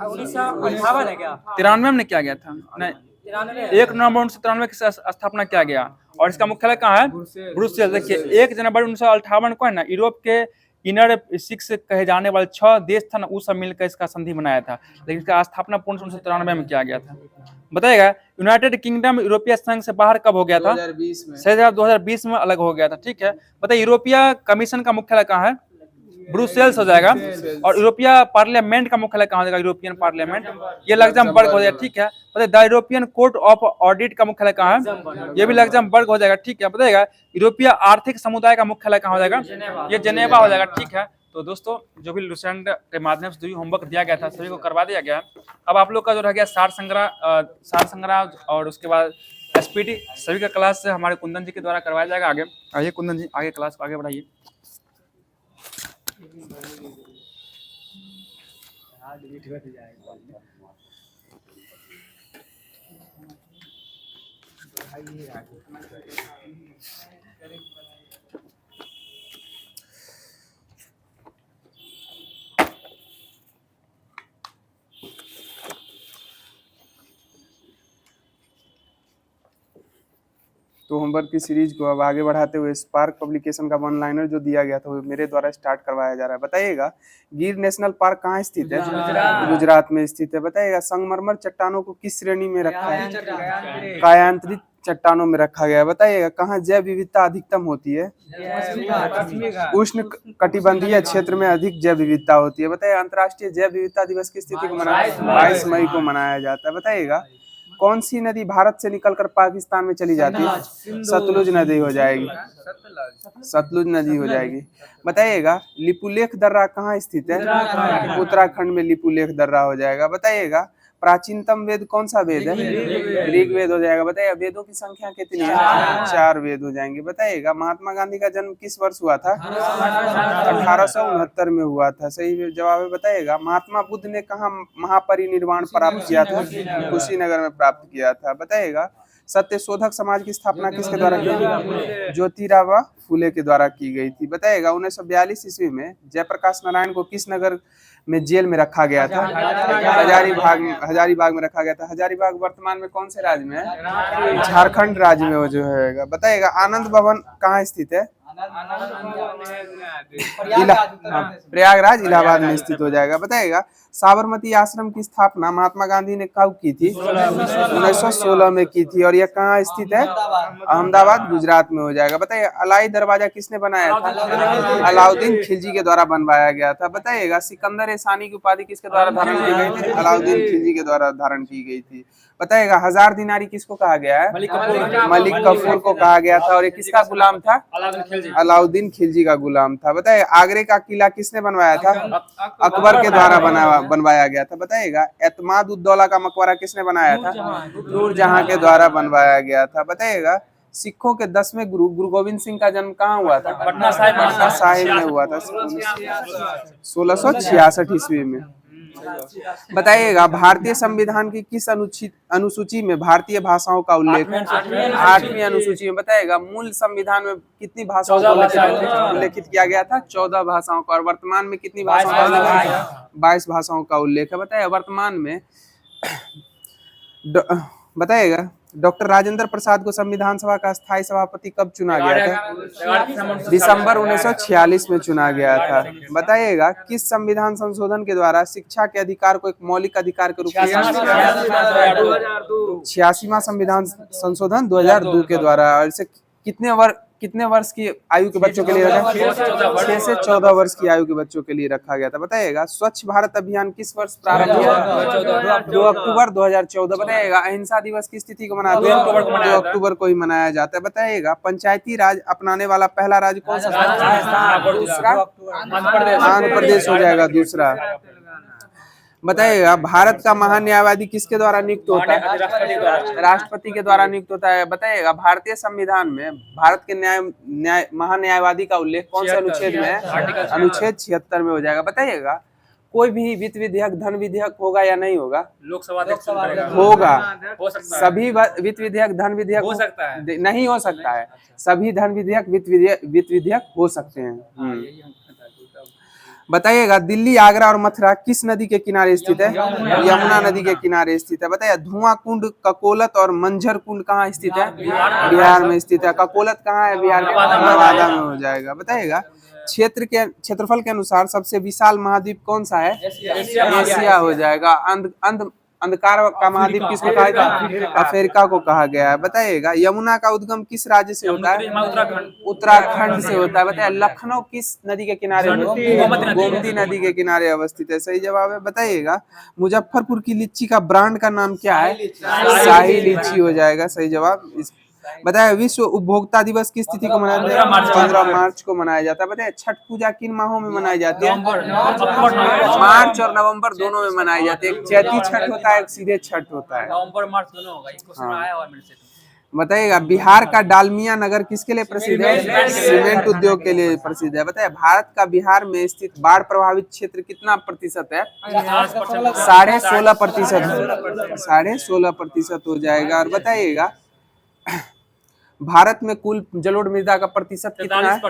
1958 है क्या? 93 में किया गया था। नहीं, 1 नवंबर 1993 की स्थापना किया गया। और इसका मुख्यालय कहाँ है? ब्रुसेल्स। देखिए 1 जनवरी 1958 को है ना यूरोप के इनर 6 कहे जाने वाले 6 देश था ना, वो सब मिलकर इसका संधि बनाया था। लेकिन इसका स्थापना पूर्ण 1993 में किया गया था। बताइएगा यूनाइटेड किंगडम यूरोपीय संघ से बाहर कब हो गया था? 2020 में। सही जवाब 2020 में अलग हो गया था। ठीक है, बताइए यूरोपीय कमीशन का मुख्यालय कहाँ है? ब्रुसेल्स हो जाएगा। और यूरोपीय पार्लियामेंट का मुख्यालय कहाँ हो जाएगा? यूरोपियन पार्लियामेंट, ये लग्जमबर्ग हो जाएगा। ठीक है, बताइए the European court of audit का मुख्यालय कहाँ है? ये भी लग्जमबर्ग हो जाएगा। ठीक है, बताइएगा यूरोपीय आर्थिक समुदाय का मुख्यालय कहाँ हो जाएगा? ये जेनेवा हो जाएगा। ठीक है, तो दोस्तों जो भी लुसेंट के माध्यम से जो भी होमवर्क दिया गया था सभी को करवा दिया गया। अब आप लोग का जो रह गया सार संग्रह और उसके बाद SPD सभी का क्लास से हमारे कुंदन जी के द्वारा करवाया जाएगा। आगे आइए कुंदन जी, आगे क्लास को आगे बढ़ाइए। तो होमवर्क की सीरीज को अब आगे बढ़ाते हुए स्पार्क पब्लिकेशन का वन लाइनर जो दिया गया था वो मेरे द्वारा स्टार्ट करवाया जा रहा है। बताइएगा गिर नेशनल पार्क कहाँ स्थित है? गुजरात में स्थित है। बताइएगा संगमरमर चट्टानों को किस श्रेणी में रखा है? कायांतरित चट्टानों में रखा गया है। बताइएगा कहाँ जैव विविधता अधिकतम होती है? उष्ण कटिबंधीय क्षेत्र में अधिक जैव विविधता होती है। बताइए अंतर्राष्ट्रीय जैव विविधता दिवस किस तिथि को मनाया? 22 मई को मनाया जाता है। बताइएगा कौन सी नदी भारत से निकलकर पाकिस्तान में चली जाती है? सतलुज नदी हो जाएगी। सतलुज नदी हो जाएगी। बताइएगा लिपुलेख दर्रा कहाँ स्थित है? उत्तराखंड में लिपुलेख दर्रा हो जाएगा। बताइएगा प्राचीनतम वेद कौन सा वेद है? ऋग्वेद हो जाएगा। बताइए वेदों की संख्या कितनी है? 4 वेद हो जाएंगे। बताइएगा महात्मा गांधी का जन्म किस वर्ष हुआ था? 1869 में हुआ था। सही जवाब है। बताइएगा महात्मा बुद्ध ने कहाँ महापरिनिर्वाण प्राप्त किया था? कुशीनगर में प्राप्त किया था। बताइएगा सत्यशोधक समाज की स्थापना किसके द्वारा की गई? ज्योतिराव फूले के द्वारा की गई थी। बताइएगा 1942 ईस्वी में जयप्रकाश नारायण को किस नगर में जेल में रखा गया था? हजारीबाग में रखा गया था। हजारीबाग वर्तमान में कौन से राज्य में है? झारखंड राज्य में वो जो है। बताइएगा आनंद भवन कहाँ स्थित है? प्रयागराज इलाहाबाद में स्थित हो जाएगा। बताइएगा साबरमती आश्रम की स्थापना महात्मा गांधी ने कब की थी? 1916 में की थी। और यह कहाँ स्थित है? अहमदाबाद गुजरात में हो जाएगा। बताइए अलाई दरवाजा किसने बनाया था? अलाउद्दीन खिलजी के द्वारा बनवाया गया था। बताइएगा सिकंदर ए सानी की उपाधि किसके द्वारा धारण की गई थी? अलाउद्दीन खिलजी के द्वारा धारण की गई थी। बताइएगा 1000 दिनारी किसको कहा गया है? मलिक कफूर को कहा गया था। और ये किसका गुलाम था? अलाउद्दीन खिलजी का गुलाम था। बताइए आगरे का किला किसने बनवाया था? अकबर के द्वारा बनवाया गया था। बताइएगा एतमाद उद्दौला का मकबरा किसने बनाया था? नूरजहां के द्वारा बनवाया गया था। बताइएगा सिखों के 10वें गुरु गुरु गोविंद सिंह का जन्म कहाँ हुआ था? पटना साहिब में हुआ था 1666 ईस्वी में। बताइएगा भारतीय संविधान की किस अनुसूची में भारतीय भाषाओं का उल्लेख है? 8वीं अनुसूची में। बताइएगा मूल संविधान में कितनी भाषाओं को उल्लेखित किया गया था? 14 भाषाओं का। और वर्तमान में कितनी भाषाओं का उल्लेख है? 22 भाषाओं का उल्लेख है। बताइए वर्तमान में बताइएगा डॉक्टर राजेंद्र प्रसाद को संविधान सभा का स्थायी सभापति कब चुना गया था? दिसंबर 1946 में चुना गया था। बताइएगा किस संविधान संशोधन के द्वारा शिक्षा के अधिकार को एक मौलिक अधिकार के रूप में? 86वां संविधान संशोधन 2002 के द्वारा। और इसे कितने वर्ष की आयु के बच्चों के लिए रखा? 6 से 14 वर्ष की आयु के बच्चों के लिए रखा गया था। बताइएगा स्वच्छ भारत अभियान किस वर्ष प्रारंभ हुआ? 2 अक्टूबर 2014। बताइएगा अहिंसा दिवस की स्थिति को मनाते हैं? 2 अक्टूबर को ही मनाया जाता है। बताइएगा पंचायती राज अपनाने वाला पहला राज्य कौन सा? दूसरा आंध्र प्रदेश हो जाएगा दूसरा। बताइएगा भारत का महान्यायवादी किसके द्वारा नियुक्त होता है? राष्ट्रपति के द्वारा नियुक्त होता है। बताइएगा भारतीय संविधान में भारत के महान्यायवादी का उल्लेख कौन से अनुच्छेद में है? अनुच्छेद 76 में हो जाएगा। बताइएगा कोई भी वित्त विधेयक धन विधेयक होगा या नहीं होगा? लोकसभा होगा। सभी वित्त विधेयक धन विधेयक हो सकता है? नहीं हो सकता है। सभी धन विधेयक वित्त विधेयक हो सकते हैं। बताइएगा दिल्ली आगरा और मथुरा किस नदी के किनारे स्थित है? यमुना नदी के किनारे स्थित है। बताइए धुआं कुंड ककोलत और मंझर कुंड कहाँ स्थित है? बिहार में स्थित है। ककोलत कहाँ है? बिहार के नवादा में हो जाएगा। बताइएगा क्षेत्रफल के अनुसार सबसे विशाल महाद्वीप कौन सा है? एशिया हो जाएगा। अंधकार का महाद्वीप किसको कहा गया? अफ्रीका को कहा गया है। बताइएगा यमुना का उद्गम किस राज्य से होता है? उत्तराखंड से होता है। बताइए लखनऊ किस नदी के किनारे? गोमती नदी के किनारे अवस्थित है। सही जवाब है। बताइएगा मुजफ्फरपुर की लीची का ब्रांड का नाम क्या है? शाही लीची हो जाएगा। सही जवाब। बताया विश्व उपभोक्ता दिवस की स्थिति को मनाया जाता है? 15 मार्च को मनाया जाता है। बताइए छठ पूजा किन माहों में मनाई जाती है? मार्च और नवंबर दोनों में मनाई जाती है। एक चैती छठ होता है, एक सीधे छठ होता है। नवंबर मार्च दोनों होगा। इसको सुना है और मेरे से। बताइएगा बिहार का डालमिया नगर किसके लिए प्रसिद्ध है? सीमेंट उद्योग के लिए प्रसिद्ध है। बताइए भारत का बिहार में स्थित बाढ़ प्रभावित क्षेत्र कितना प्रतिशत है? 16.5%। 16.5% हो जाएगा। और बताइएगा भारत में कुल जलोढ़ मृदा का प्रतिशत कितना है?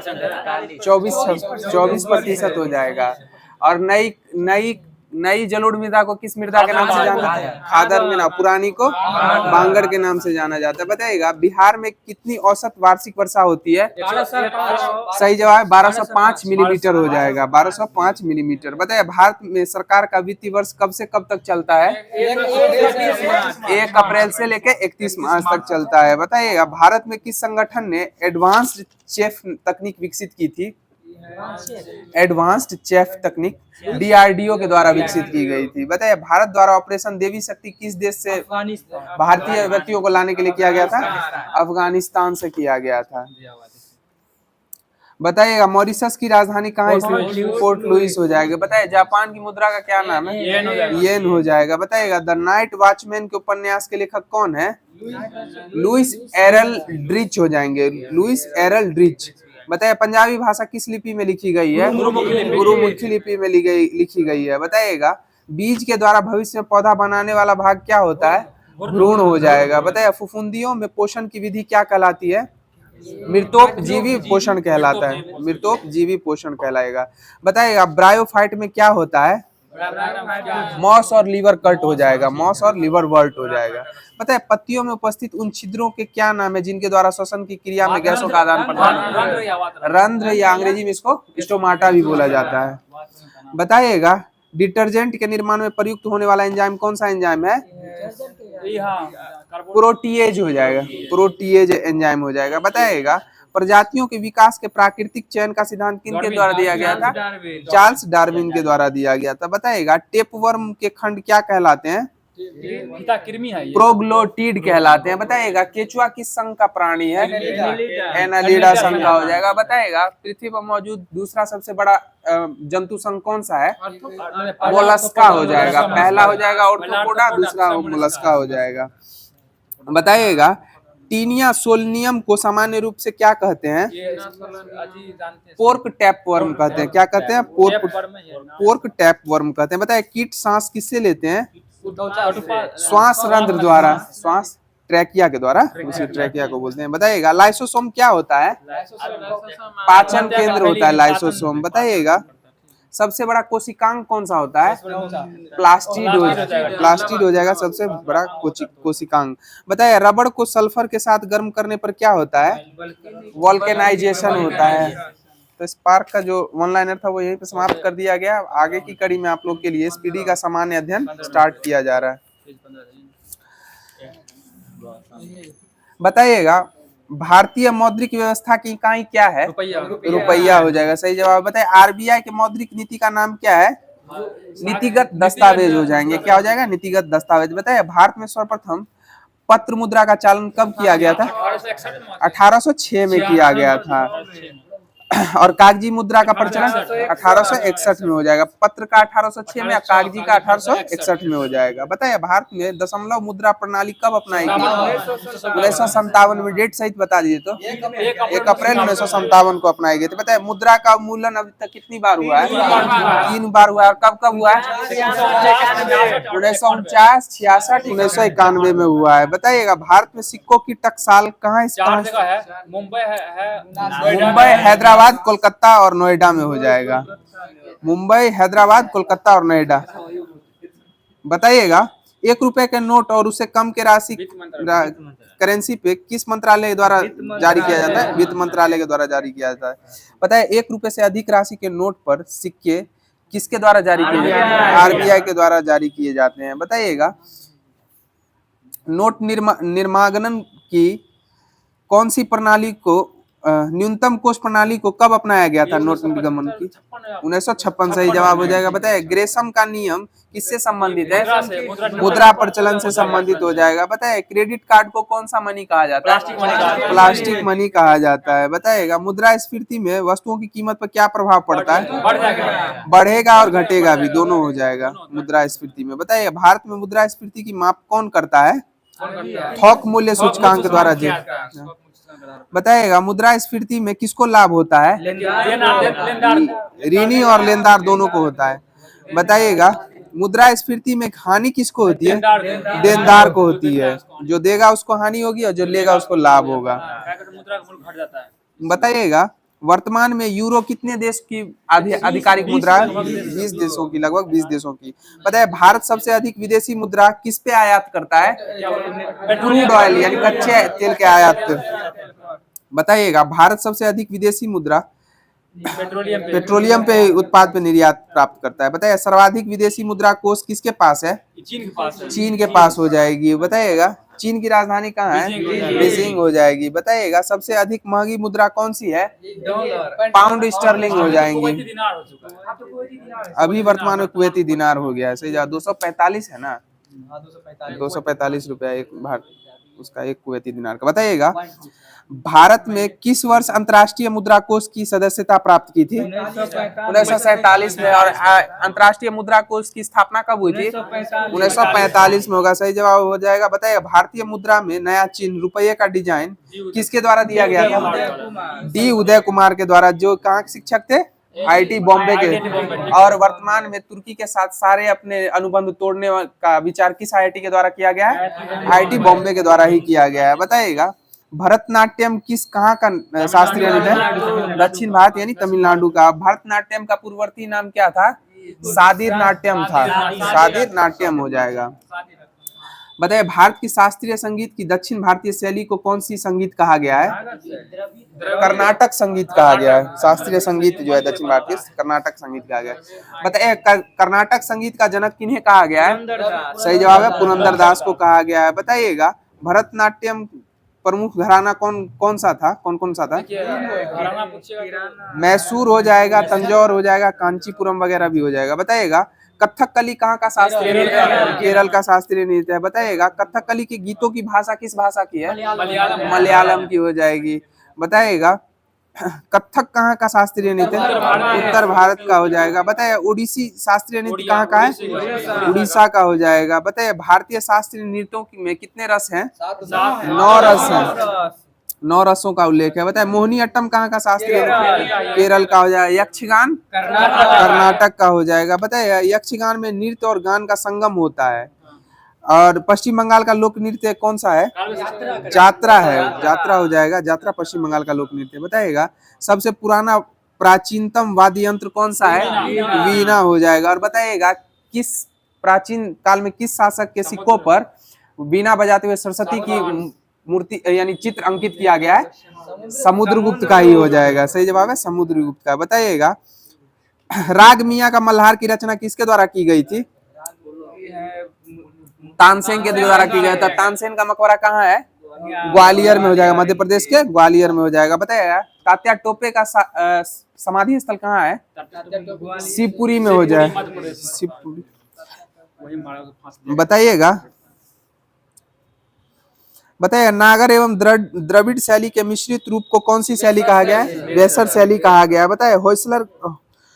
24% हो जाएगा। और नई जलोढ़ मृदा को किस मृदा के नाम से जाना जाता है? खादर मृदा। पुरानी को बांगर के नाम से जाना जाता है। बताइएगा बिहार में कितनी औसत वार्षिक वर्षा होती है? सही जवाब 1205 मिलीमीटर हो जाएगा। 1205 मिलीमीटर। बताइए भारत में सरकार का वित्तीय वर्ष कब से कब तक चलता है? 1 अप्रैल से लेकर 31 मार्च तक चलता है। बताइएगा भारत में किस संगठन ने एडवांस्ड चेफ तकनीक विकसित की थी? एडवांस्ड चेफ तकनीक DRDO के द्वारा विकसित की गई थी। बताइए भारत द्वारा ऑपरेशन देवी शक्ति किस देश से भारतीय व्यक्तियों को लाने के लिए किया गया था? अफगानिस्तान से किया गया था। बताइएगा मॉरिशस की राजधानी कहाँ है? पोर्ट लुइस हो जाएगा। बताइए जापान की मुद्रा का क्या नाम है? येन हो जाएगा। बताइएगा द नाइट वॉचमैन के उपन्यास के लेखक कौन है? लुइस एरल ड्रिच हो जाएंगे। लुइस एरल ड्रिच। बताइए पंजाबी भाषा किस लिपि में लिखी गई है? गुरुमुखी लिपि में लिखी गई है। बताइएगा बीज के द्वारा भविष्य में पौधा बनाने वाला भाग क्या होता है? भ्रूण हो जाएगा। बताइए फुफुंदियों में पोषण की विधि क्या कहलाती है? मृतोपजीवी पोषण कहलाता है, मृतोपजीवी पोषण कहलाएगा। बताइएगा ब्रायोफाइट में क्या होता है? मॉस और लीवर कट हो जाएगा, मॉस और लीवर वर्ट हो जाएगा। पता है पत्तियों में उपस्थित उन छिद्रों के क्या नाम है जिनके द्वारा श्वसन की क्रिया में गैसों का आदान प्रदान? रंध्र, या अंग्रेजी में इसको स्टोमाटा भी बोला जाता है। बताइएगा डिटर्जेंट के निर्माण में प्रयुक्त होने वाला एंजाइम कौन सा एंजाइम है? प्रोटीएज हो जाएगा, प्रोटीएज एंजाइम हो जाएगा। बताइएगा प्रजातियों के विकास के प्राकृतिक चयन का सिद्धांत किनके द्वारा दिया गया था? चार्ल्स डार्विन के द्वारा दिया गया था। बताइएगा टेपवर्म के खंड क्या कहलाते हैं? प्रोग्लोटिड कहलाते हैं। बताइएगा केचुआ किस संघ का प्राणी है? एनालिडा संघ का हो जाएगा। बताइएगा पृथ्वी पर मौजूद दूसरा सबसे बड़ा जंतु संघ कौन सा है? मोलस्का हो जाएगा। पहला हो जाएगा ऑर्थ्रोपोडा, दूसरा मोलस्का हो जाएगा। बताइएगा टीनिया सोलनियम को सामान्य रूप से क्या कहते हैं? पोर्क टैपवर्म कहते हैं। क्या कहते हैं? पोर्क टैपवर्म कहते हैं। बताइए कीट सांस किससे लेते हैं? श्वास रंध्र द्वारा, श्वास ट्रैकिया के द्वारा, उसी ट्रैकिया को बोलते हैं। बताइएगा लाइसोसोम क्या होता है? पाचन केंद्र होता है लाइसोसोम। बताइएगा सबसे बड़ा कोशिकांग कौन सा होता है? प्लास्टिड हो जाएगा सबसे बड़ा कोशिकांग। बताइए रबड़ को सल्फर के साथ गर्म करने पर क्या होता है? वोल्केनाइजेशन होता है। तो स्पार्क का जो वन लाइनर था वो यहीं पे समाप्त कर दिया गया। आगे की कड़ी में आप लोग के लिए स्पीडी का सामान्य अध्ययन स्टार्ट किया जा रहा है। बताइएगा भारतीय मौद्रिक व्यवस्था की इकाई क्या है? रुपया हो जाएगा। सही जवाब। बताइए आरबीआई के मौद्रिक नीति का नाम क्या है? नीतिगत दस्तावेज हो जाएंगे। क्या हो जाएगा? नीतिगत दस्तावेज। बताइए भारत में सर्वप्रथम पत्र मुद्रा का चालन कब किया गया था? 1806 में किया गया था। और कागजी मुद्रा का प्रचलन 1861 में हो जाएगा। पत्र का 1806 में, कागजी का 1861 में हो जाएगा। बताइए भारत में दशमलव मुद्रा प्रणाली कब अपनाई गई? 1957 में। डेट सहित बता दीजिए तो। 1 अप्रैल 1957 को अपनाई गई थी। बताइए मुद्रा का उन्मूलन अभी तक कितनी बार हुआ है? 3 बार हुआ है। और कब कब हुआ है? 1949, 66, 1991 में हुआ है। बताइएगा भारत में सिक्कों की टकसाल कहाँ है? मुंबई, हैदराबाद, कोलकाता और नोएडा में हो जाएगा। मुंबई, हैदराबाद, कोलकाता और नोएडा। बताइएगा 1 रुपए के नोट और उससे कम के राशि करेंसी पे किस मंत्रालय द्वारा जारी किया जाता है? वित्त मंत्रालय के द्वारा जारी किया जाता है। बताइए 1 रुपए से अधिक राशि के नोट पर सिक्के किसके द्वारा जारी किए जाते हैं? आरबीआई के द्वारा जारी किए जाते हैं। बताइएगा नोट निर्मागन की कौन सी प्रणाली को न्यूनतम कोष प्रणाली को कब अपनाया गया था? नोट निर्गमन की 1956। सही जवाब हो जाएगा। बताइए ग्रेशम का नियम किससे संबंधित है? मुद्रा प्रचलन से संबंधित हो जाएगा। बताइए क्रेडिट कार्ड को कौन सा मनी कहा जाता है? प्लास्टिक मनी कहा जाता है। बताइएगा मुद्रास्फीति में वस्तुओं की कीमत पर क्या प्रभाव पड़ता है? बढ़ेगा और घटेगा भी, दोनों हो जाएगा मुद्रास्फीति में। बताइए भारत में मुद्रास्फीति की माप कौन करता है? थोक मूल्य सूचकांक द्वारा। बताइएगा मुद्रास्फीति में किसको लाभ होता है? ऋणी और लेनदार दोनों को होता है। बताइएगा मुद्रास्फीति में हानि किसको होती है? देनदार को होती है। जो देगा उसको हानि होगी और जो लेगा उसको लाभ होगा। बताइएगा वर्तमान में यूरो कितने देश की आधिकारिक मुद्रा है? 20 देशों की, लगभग 20 देशों की। पता है भारत सबसे अधिक विदेशी मुद्रा किस पे आयात करता है? क्रूड ऑयल यानी कच्चे तेल के आयात। बताइएगा भारत सबसे अधिक विदेशी मुद्रा पेट्रोलियम पे उत्पाद पे निर्यात प्राप्त करता है। बताइए सर्वाधिक विदेशी मुद्रा कोष किसके पास है? चीन के पास हो जाएगी। बताइएगा चीन की राजधानी कहाँ है? बीजिंग हो जाएगी। बताइएगा सबसे अधिक महंगी मुद्रा कौन सी है? पाउंड स्टर्लिंग हो जाएंगी। अभी वर्तमान में कुवैती दिनार हो गया है। सही जवाब 245 है ना? 245 रुपया एक भारत उसका एक कुवैती दिनार का। बताइएगा भारत में किस वर्ष अंतर्राष्ट्रीय मुद्रा कोष की सदस्यता प्राप्त की थी? 1947 में। और अंतर्राष्ट्रीय मुद्रा कोष की स्थापना कब हुई थी? 1945 में होगा। सही जवाब हो जाएगा। बताइएगा भारतीय मुद्रा में नया चिन्ह रुपये का डिजाइन किसके द्वारा दिया गया था? डी उदय कुमार के द्वारा, जो कहाँ के शिक्षक थे? आईआईटी बॉम्बे के, और वर्तमान में तुर्की के साथ सारे अपने अनुबंध तोड़ने का विचार किस आईआईटी के द्वारा किया गया है? आईआईटी बॉम्बे के द्वारा ही किया गया है। बताइएगा भरतनाट्यम किस कहाँ का शास्त्रीय नृत्य है? दक्षिण भारत यानी तमिलनाडु का। भरतनाट्यम का पूर्ववर्ती नाम क्या था? सादिर नाट्यम था, सादिर नाट्यम हो जाएगा। बताइए भारत की शास्त्रीय संगीत की दक्षिण भारतीय शैली को कौन सी संगीत कहा गया है? कर्नाटक संगीत कहा गया है। शास्त्रीय संगीत जो है दक्षिण भारतीय कर्नाटक संगीत कहा गया है। बताइए कर्नाटक संगीत का जनक किन्हें कहा गया है? सही जवाब है पुरंदर दास को कहा गया है। बताइएगा भरतनाट्यम प्रमुख घराना कौन सा था? कौन सा था? मैसूर हो जाएगा, तंजौर हो जाएगा, कांचीपुरम वगैरह भी हो जाएगा। बताइएगा कथकली कहाँ का शास्त्रीय नृत्य है? केरल का शास्त्रीय नृत्य है। बताइएगा कथकली के गीतों की भाषा किस भाषा की है? मलयालम की हो जाएगी। बताइएगा कथक कहाँ का शास्त्रीय नृत्य है? उत्तर भारत का हो जाएगा। बताइए ओडिसी शास्त्रीय नृत्य कहाँ का है? उड़ीसा का हो जाएगा। बताइए भारतीय शास्त्रीय नृत्यों में कितने रस हैं? 9 रस हैं, 9 रसों का उल्लेख है। बताइए मोहिनी अट्टम कहाँ का शास्त्रीय नृत्य? केरल का हो जाएगा। यक्षगान कर्नाटक का हो जाएगा। बताइए यक्षगान में नृत्य और गान का संगम होता है। और पश्चिम बंगाल का लोक नृत्य कौन सा है? जात्रा है, जात्रा हो जाएगा। जात्रा पश्चिम बंगाल का लोक नृत्य। बताइएगा सबसे पुराना प्राचीनतम वाद्य यंत्र कौन सा है? वीणा हो जाएगा। और बताइएगा किस प्राचीन काल में किस शासक के सिक्कों पर वीणा बजाते हुए सरस्वती की मूर्ति यानी चित्र अंकित किया गया है? समुद्रगुप्त का ही हो जाएगा। सही जवाब है समुद्रगुप्त का। बताइएगा राग मियां का मल्हार की रचना किसके द्वारा की गई थी? तानसेन के द्वारा की गया था। तानसेन का मकबरा कहाँ है? ग्वालियर में हो जाएगा, मध्य प्रदेश के ग्वालियर में हो जाएगा। बताइएगा तात्या टोपे का समाधि स्थल कहाँ है? शिवपुरी में हो जाए, शिवपुरी। बताइएगा नागर एवं द्रविड़ शैली के मिश्रित रूप को कौन सी शैली कहा गया है? वेसर शैली कहा गया है। बताइए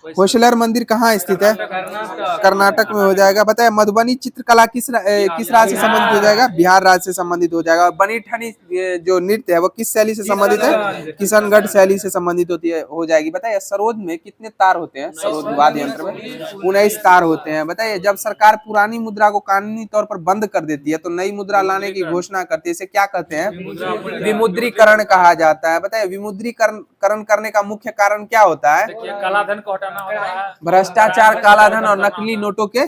होयसलर मंदिर कहाँ स्थित है? कर्नाटक में हो जाएगा। बताइए मधुबनी चित्रकला किस राज्य से संबंधित हो जाएगा? बिहार राज्य से संबंधित हो जाएगा। बनी ठनी जो नृत्य है वो किस शैली से संबंधित है? किशनगढ़ शैली से संबंधित होती है हो जाएगी। बताइए सरोद में कितने तार होते हैं? सरोद वाद्य यंत्र में 19 तार होते हैं। बताइए जब सरकार पुरानी मुद्रा को कानूनी तौर पर बंद कर देती है तो नई मुद्रा लाने की घोषणा करती है, इसे क्या कहते हैं? विमुद्रीकरण कहा जाता है। बताइए विमुद्रीकरण करने का मुख्य कारण क्या होता है? कालाधन को हटाना, भ्रष्टाचार, कालाधन और नकली नोटों के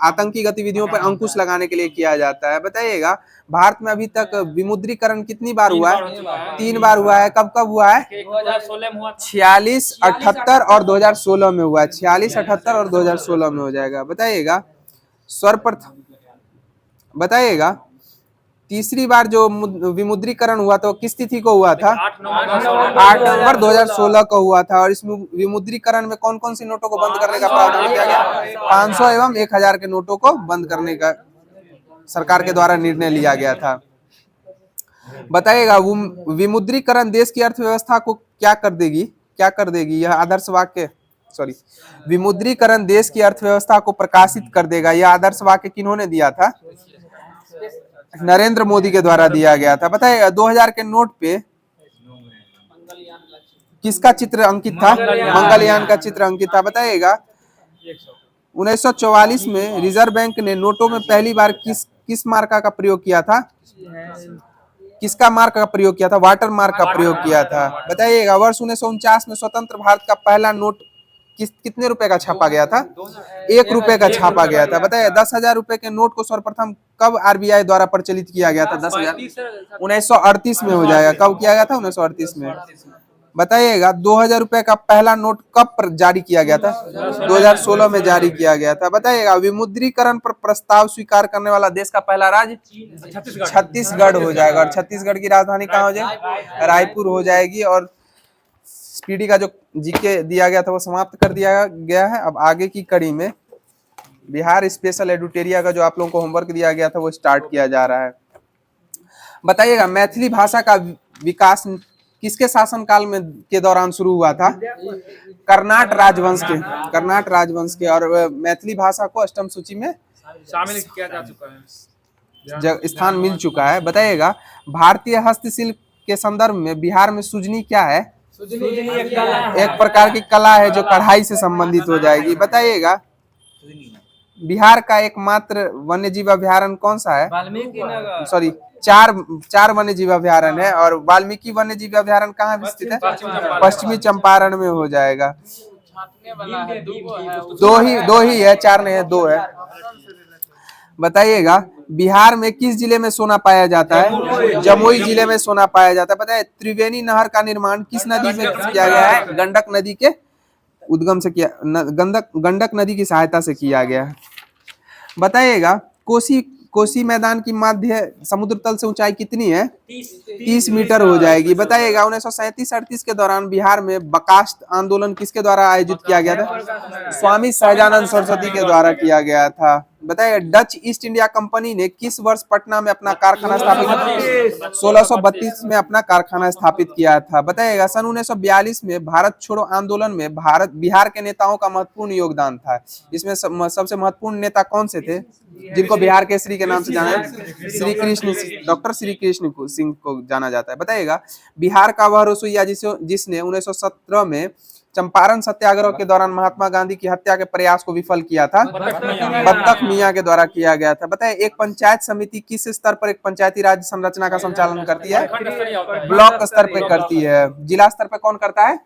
आतंकी गतिविधियों पर अंकुश लगाने के लिए किया जाता है। बताइएगा भारत में अभी तक विमुद्रीकरण कितनी बार हुआ है? 3 बार हुआ है। कब कब हुआ है? 46, 78 और 2016 में हुआ है। 46, 78 और 2016 में हो जाएगा। बताइएगा सर्वप्रथम बताइएगा तीसरी बार जो विमुद्रीकरण हुआ था वो किस तिथि को हुआ था? 8 नवंबर 2016 को हुआ था। और इस विमुद्रीकरण में कौन कौन सी नोटों को बंद करने का प्रावधान किया गया? 500 एवं 1000 के नोटों को बंद करने का सरकार के द्वारा निर्णय लिया गया था। बताइएगा विमुद्रीकरण देश की अर्थव्यवस्था को क्या कर देगी? यह आदर्श वाक्य विमुद्रीकरण देश की अर्थव्यवस्था को प्रकाशित कर देगा। यह आदर्श वाक्य किन्होंने दिया था? नरेंद्र मोदी के द्वारा दिया गया था। बताइए 2000 के नोट पे किसका चित्र अंकित था? मंगलयान का चित्र अंकित था। बताइएगा 1944 में रिजर्व बैंक ने नोटों में पहली बार किस मार्का का प्रयोग किया था? किसका मार्क का प्रयोग किया था? वाटर मार्क का प्रयोग किया था। बताइएगा वर्ष 1949 में स्वतंत्र भारत का पहला नोट कितने रुपए का छापा गया था? 1 रुपए का छापा गया था। बताइए 10,000 रुपए के नोट को सर्वप्रथम कब आरबीआई द्वारा प्रचलित किया गया था? 10,000 1938 में हो जाएगा। कब किया गया था? 1938 में। बताइएगा 2000 रुपए का पहला नोट कब जारी किया गया था? 2016 में जारी किया गया था। बताइएगा विमुद्रीकरण पर प्रस्ताव स्वीकार करने वाला देश का पहला राज्य छत्तीसगढ़ हो जाएगा। और छत्तीसगढ़ की राजधानी कहाँ हो जाएगी? रायपुर हो जाएगी। और पीडी का जो जीके दिया गया था वो समाप्त कर दिया गया है। अब आगे की कड़ी में बिहार स्पेशल एडुटेरिया का जो आप लोगों को होमवर्क दिया गया था वो स्टार्ट किया जा रहा है। बताइएगा मैथिली भाषा का विकास किसके शासनकाल में के दौरान शुरू हुआ था? कर्नाट राजवंश के। और मैथिली भाषा को अष्टम सूची में शामिल किया जा चुका है, स्थान मिल चुका है। बताइएगा भारतीय हस्तशिल्प के संदर्भ में बिहार में सुजनी क्या है? एक प्रकार की कला है जो कढ़ाई से संबंधित हो जाएगी। बताइएगा बिहार का एकमात्र वन्य जीव अभयारण्य कौन सा है? वाल्मीकि नगर। सॉरी, चार वन्य जीव अभयारण्य है और वाल्मीकि वन्य जीव अभयारण्य कहाँ स्थित है? पश्चिमी चंपारण में हो जाएगा। दो ही है, चार नहीं है, दो है। बताइएगा बिहार में किस जिले में सोना पाया जाता है? जमुई जिले में सोना पाया जाता है। बताइए त्रिवेणी नहर का निर्माण किस नदी में किया गया है? गंडक नदी के उद्गम से किया, गंडक नदी की सहायता से किया गया है। बताइएगा कोसी मैदान की माध्य समुद्र तल से ऊंचाई कितनी है? 30 मीटर हो जाएगी। बताइएगा 1937-38 के दौरान बिहार में बकास्ट आंदोलन किसके द्वारा आयोजित किया गया था? स्वामी सहजानंद सरस्वती के द्वारा किया गया था। बताइए डच ईस्ट इंडिया कंपनी ने किस वर्ष पटना में अपना कारखाना स्थापित किया? 1632 में अपना कारखाना स्थापित किया था। बताइएगा सन 1942 में भारत छोड़ो आंदोलन में बिहार के नेताओं का महत्वपूर्ण योगदान था। इसमें सबसे महत्वपूर्ण नेता कौन से थे जिनको बिहार केसरी के नाम से जाना है? श्री कृष्ण, डॉक्टर श्री कृष्ण सिंह को जाना जाता है। बताइएगा बिहार का वह रसोइया जिसने 1917 में चंपारण सत्याग्रह के दौरान महात्मा गांधी की हत्या के प्रयास को विफल किया था? बत्तख मियां के द्वारा किया गया था। बताइए एक पंचायत समिति किस स्तर पर एक पंचायती राज संरचना का संचालन करती है? ब्लॉक स्तर पर करती है। जिला स्तर पर कौन करता है?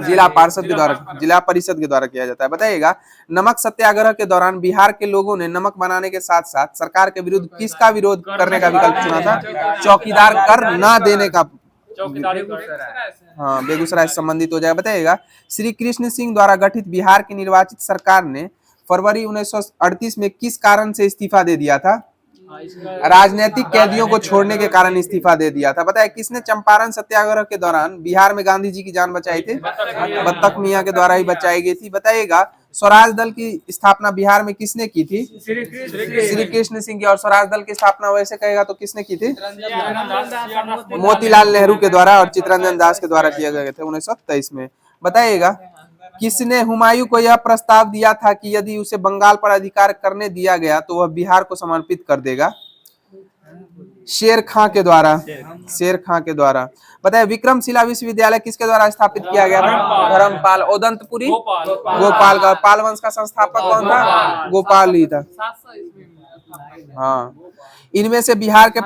जिला पार्षद के द्वारा, जिला परिषद के द्वारा किया जाता है। बताइएगा नमक सत्याग्रह के दौरान बिहार के लोगों ने नमक बनाने के साथ साथ सरकार के विरुद्ध किसका विरोध करने का विकल्प चुना था? चौकीदार कर ना देने का। हाँ, बेगूसराय से संबंधित हो जाएगा। बताइएगा श्री कृष्ण सिंह द्वारा गठित बिहार की निर्वाचित सरकार ने फरवरी 1938 में किस कारण से इस्तीफा दे दिया था? राजनीतिक कैदियों को छोड़ने के कारण इस्तीफा दे दिया था। बताइए किसने चंपारण सत्याग्रह के दौरान बिहार में गांधी जी की जान बचाई थी? बत्तख मियां के द्वारा ही बचाई गई थी। बताइएगा स्वराज दल की स्थापना बिहार में किसने की थी? श्री कृष्ण सिंह की। और स्वराज दल की स्थापना वैसे कहेगा तो किसने की थी? मोतीलाल नेहरू के द्वारा और चित्तरंजन दास के द्वारा किए गए थे 1923 में। बताइएगा किसने हुमायूं को यह प्रस्ताव दिया था कि यदि उसे बंगाल पर अधिकार करने दिया गया तो वह बिहार को समर्पित कर देगा? शेर खां के द्वारा, शेर खां के द्वारा। बताइए विक्रमशिला विश्वविद्यालय किसके द्वारा स्थापित किया गया था? धर्मपाल ओदंतपुरी गोपाल का। पाल वंश का संस्थापक कौन था? गोपाल ही था। हाँ, इनमें से बिहार के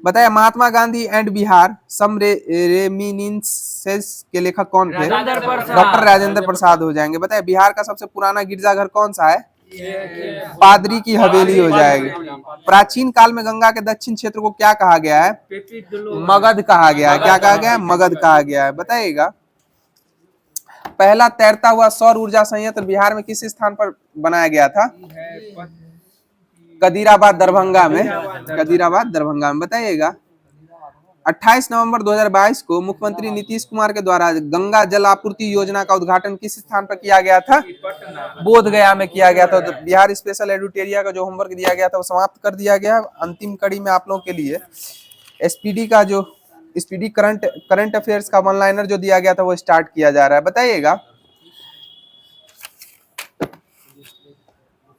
बताया Mahatma Gandhi and Bihar some reminiscence के लेखक कौन थे? डॉक्टर राजेंद्र प्रसाद हो जाएंगे। बताया बिहार का सबसे पुराना गिरजाघर कौन सा है? पादरी की हवेली हो जाएगी। प्राचीन काल में गंगा के दक्षिण क्षेत्र को क्या कहा गया है? मगध कहा गया है। क्या कहा गया है? मगध कहा गया है। बताइएगा पहला तैरता हुआ सौर ऊर्जा संयंत्र बिहार में किस स्थान पर बनाया गया था? कदीराबाद दरभंगा में। कदीराबाद दरभंगा में। बताइएगा 28 नवंबर 2022 को मुख्यमंत्री नीतीश कुमार के द्वारा गंगा जल आपूर्ति योजना का उद्घाटन किस स्थान पर किया गया था? बोध गया में किया गया था। तो बिहार स्पेशल एडिटोरिया का जो होमवर्क दिया गया था वो समाप्त कर दिया गया। अंतिम कड़ी में आप लोगों के लिए एसपीडी का जो स्पीडी करंट अफेयर्स का वन लाइनर जो दिया गया था वो स्टार्ट किया जा रहा है।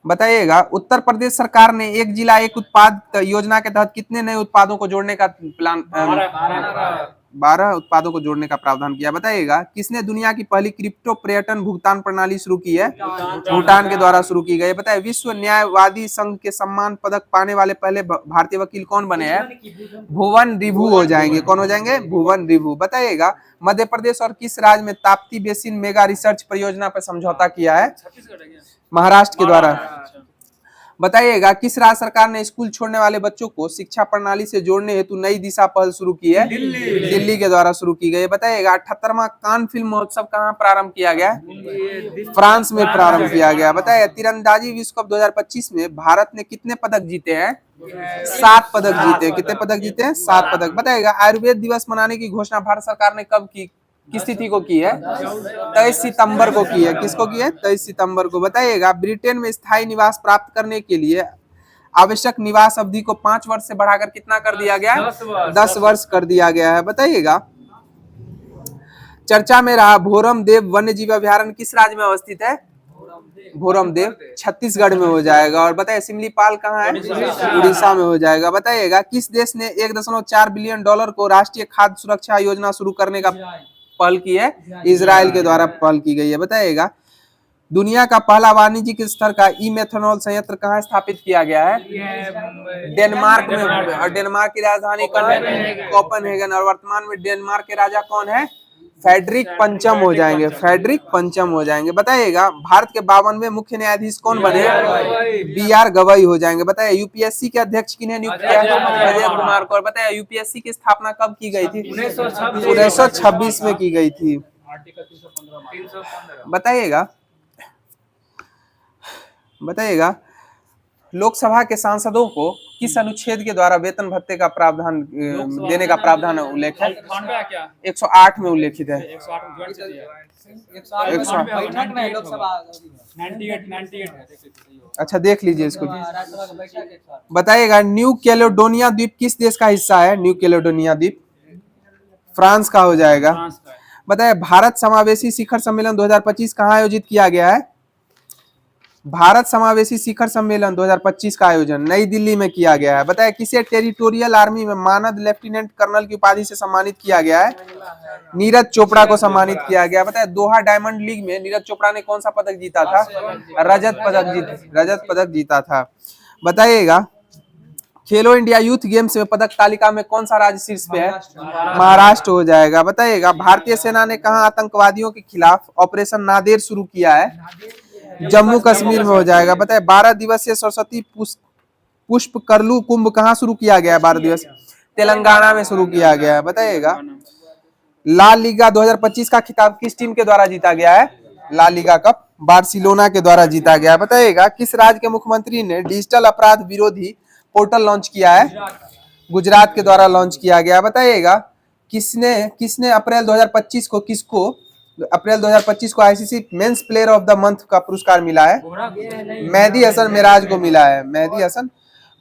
बताइएगा उत्तर प्रदेश सरकार ने एक जिला एक उत्पाद योजना के तहत कितने नए उत्पादों को जोड़ने का प्लान? 12 उत्पादों को जोड़ने का प्रावधान किया। बताइएगा किसने दुनिया की पहली क्रिप्टो पर्यटन भुगतान प्रणाली शुरू की है? भूटान के द्वारा शुरू की गई। बताइए विश्व न्यायवादी संघ के सम्मान पदक पाने वाले पहले भारतीय वकील कौन बने हैं? भुवन रिभु हो जाएंगे। कौन हो जाएंगे? भुवन रिभु। बताइएगा मध्य प्रदेश और किस राज्य में ताप्ती बेसिन मेगा रिसर्च परियोजना पर समझौता किया है? महाराष्ट्र के द्वारा। बताइएगा किस राज्य सरकार ने स्कूल छोड़ने वाले बच्चों को शिक्षा प्रणाली से जोड़ने हेतु नई दिशा पहल शुरू की है? दिल्ली के द्वारा शुरू की गई। बताइएगा 78वां कान फिल्म महोत्सव कहाँ प्रारंभ किया गया? फ्रांस में प्रारंभ किया गया। बताइए तीरंदाजी विश्व कप 2025 में भारत ने कितने पदक जीते हैं? 7 पदक जीते। कितने पदक जीते हैं? 7 पदक। बताइएगा आयुर्वेद दिवस मनाने की घोषणा भारत सरकार ने कब की? किस तिथि को की है? 23 सितंबर को की है। किसको की है? 23 सितंबर को। बताइएगा ब्रिटेन में स्थायी निवास प्राप्त करने के लिए आवश्यक निवास अवधि को 5 वर्ष से बढ़ाकर कितना कर दिया गया? 10 वर्ष कर दिया गया है। बताइएगा चर्चा में रहा भोरम देव वन्य जीव अभयारण्य किस राज्य में अवस्थित है? भोरमदेव छत्तीसगढ़ में हो जाएगा। और बताइए सिमलीपाल कहाँ है? उड़ीसा में हो जाएगा। बताइएगा किस देश ने 1.4 बिलियन डॉलर को राष्ट्रीय खाद्य सुरक्षा योजना शुरू करने का पहल की है? इजराइल के द्वारा पहल की गई है। बताइएगा दुनिया का पहला वाणिज्यिक स्तर का ई मेथनॉल संयंत्र कहाँ स्थापित किया गया है? डेनमार्क में। और डेनमार्क की राजधानी कौन है? कोपेनहेगन। और वर्तमान में डेनमार्क के राजा कौन है? फ्रेडरिक पंचम हो जाएंगे। फ्रेडरिक पंचम हो जाएंगे। बताइएगा भारत के 52वें मुख्य न्यायाधीश कौन बने? BR गवई हो जाएंगे। बताइए यूपीएससी के अध्यक्ष किन्हें नियुक्त किया है? अजय कुमार को। और बताइए यूपीएससी की स्थापना कब की गई थी? 1926 में की गई थी। बताइएगा लोकसभा के सांसदों को किस अनुच्छेद के द्वारा वेतन भत्ते का प्रावधान देने का प्रावधान उल्लेख है? 108 में उल्लेखित है। 98 अच्छा देख लीजिए इसको। बताइएगा न्यू कैलेडोनिया द्वीप किस देश का हिस्सा है? न्यू कैलेडोनिया द्वीप फ्रांस का हो जाएगा। बताइए भारत समावेशी शिखर सम्मेलन 2025 कहाँ आयोजित किया गया है? भारत समावेशी शिखर सम्मेलन 2025 का आयोजन नई दिल्ली में किया गया है। बताइए किसे टेरिटोरियल आर्मी में मानद लेफ्टिनेंट कर्नल की उपाधि से सम्मानित किया गया है? नीरज चोपड़ा को सम्मानित किया गया। बताइए दोहा डायमंड लीग में नीरज चोपड़ा ने कौन सा पदक जीता था? रजत पदक जीता था। बताइएगा खेलो इंडिया यूथ गेम्स में पदक तालिका में कौन सा राज्य शीर्ष पे है? महाराष्ट्र हो जाएगा। बताइएगा भारतीय सेना ने कहां आतंकवादियों के खिलाफ ऑपरेशन नादेर शुरू किया है? जम्मू कश्मीर में हो जाएगा। बताइए 12 दिवसीय सरस्वती पुष्प करलू कुंभ कहाँ शुरू किया गया है? 12 दिवस तेलंगाना में शुरू किया गया है। बताइएगा ला लीगा 2025 का खिताब किस टीम के द्वारा जीता गया है? ला लीगा कप बार्सिलोना के द्वारा जीता गया। बताइएगा किस राज्य के मुख्यमंत्री ने डिजिटल अपराध विरोधी पोर्टल लॉन्च किया है? गुजरात के द्वारा लॉन्च किया गया। बताइएगा किसने अप्रैल 2025 को ICC men's player of the month का पुरस्कार मिला है? मेहदी हसन मिराज को मिला है। मेहदी हसन।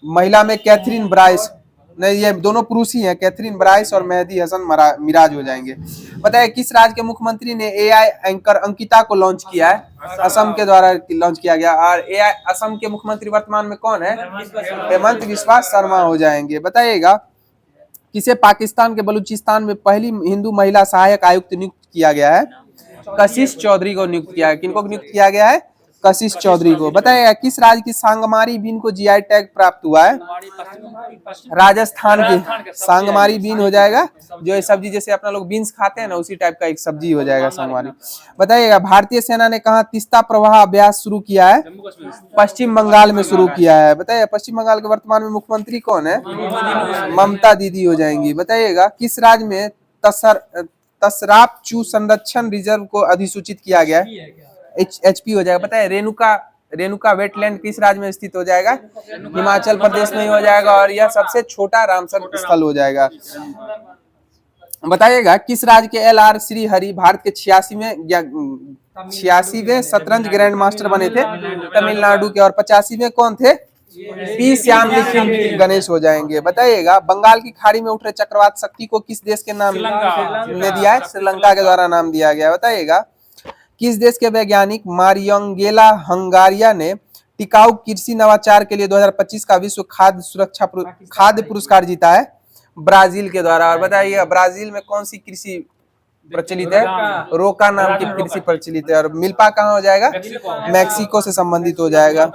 महिला में कैथरीन ब्राइस, नहीं ये दोनों पुरुष ही हैं, कैथरीन ब्राइस और मेहदी हसन मिराज हो जाएंगे। बताइए किस राज्य के मुख्यमंत्री ने एआई एंकर अंकिता को लॉन्च किया है? असम के द्वारा लॉन्च किया गया। और एआई असम के मुख्यमंत्री वर्तमान में कौन है? हेमंत बिस्वा शर्मा हो जाएंगे। बताइएगा किसे पाकिस्तान के बलूचिस्तान में पहली हिंदू महिला सहायक आयुक्त नियुक्त किया गया है? कशिश चौधरी को नियुक्त किया है। किनको नियुक्त किया गया है? कशिश चौधरी को। बताइएगा किस राज्य की सांगमारी बीन को जीआई टैग प्राप्त हुआ है? राजस्थान की सांगमारी बीन हो जाएगा। जो ये सब्जी जैसे अपना लोग बीन्स खाते हैं ना, उसी टाइप का एक सब्जी हो जाएगा सांगमारी। बताइएगा भारतीय सेना ने कहा तीस्ता प्रवाह अभ्यास शुरू किया है? पश्चिम बंगाल में शुरू किया है। बताइए पश्चिम बंगाल के वर्तमान में मुख्यमंत्री कौन है? ममता दीदी हो जाएंगी। बताइएगा किस राज्य में तसराप चू संरक्षण रिजर्व को अधिसूचित किया गया है? HP हो जाएगा। बताइए रेणुका वेटलैंड किस राज्य में स्थित हो जाएगा? हिमाचल प्रदेश में ही हो जाएगा। और यह सबसे छोटा रामसर स्थल हो जाएगा। बताइएगा किस राज्य के LR श्रीहरि भारत के 86वें शतरंज ग्रैंड मास्टर बने थे? तमिलनाडु के। और 85वें कौन थे? P श्यामलिखन गणेश हो जाएंगे। बताइएगा बंगाल की खाड़ी में उठ रहे चक्रवात शक्ति को किस देश के नाम ने दिया है? श्रीलंका के द्वारा नाम दिया गया। बताइएगा किस देश के वैज्ञानिक मारियंगेला हंगारिया ने टिकाऊ कृषि नवाचार के लिए 2025 का विश्व खाद्य पुरस्कार जीता है? ब्राजील के द्वारा। और बताइए ब्राजील में कौन सी कृषि प्रचलित है? रोका नाम की कृषि प्रचलित है। और मिल्पा कहाँ हो जाएगा? मैक्सिको से संबंधित हो जाएगा।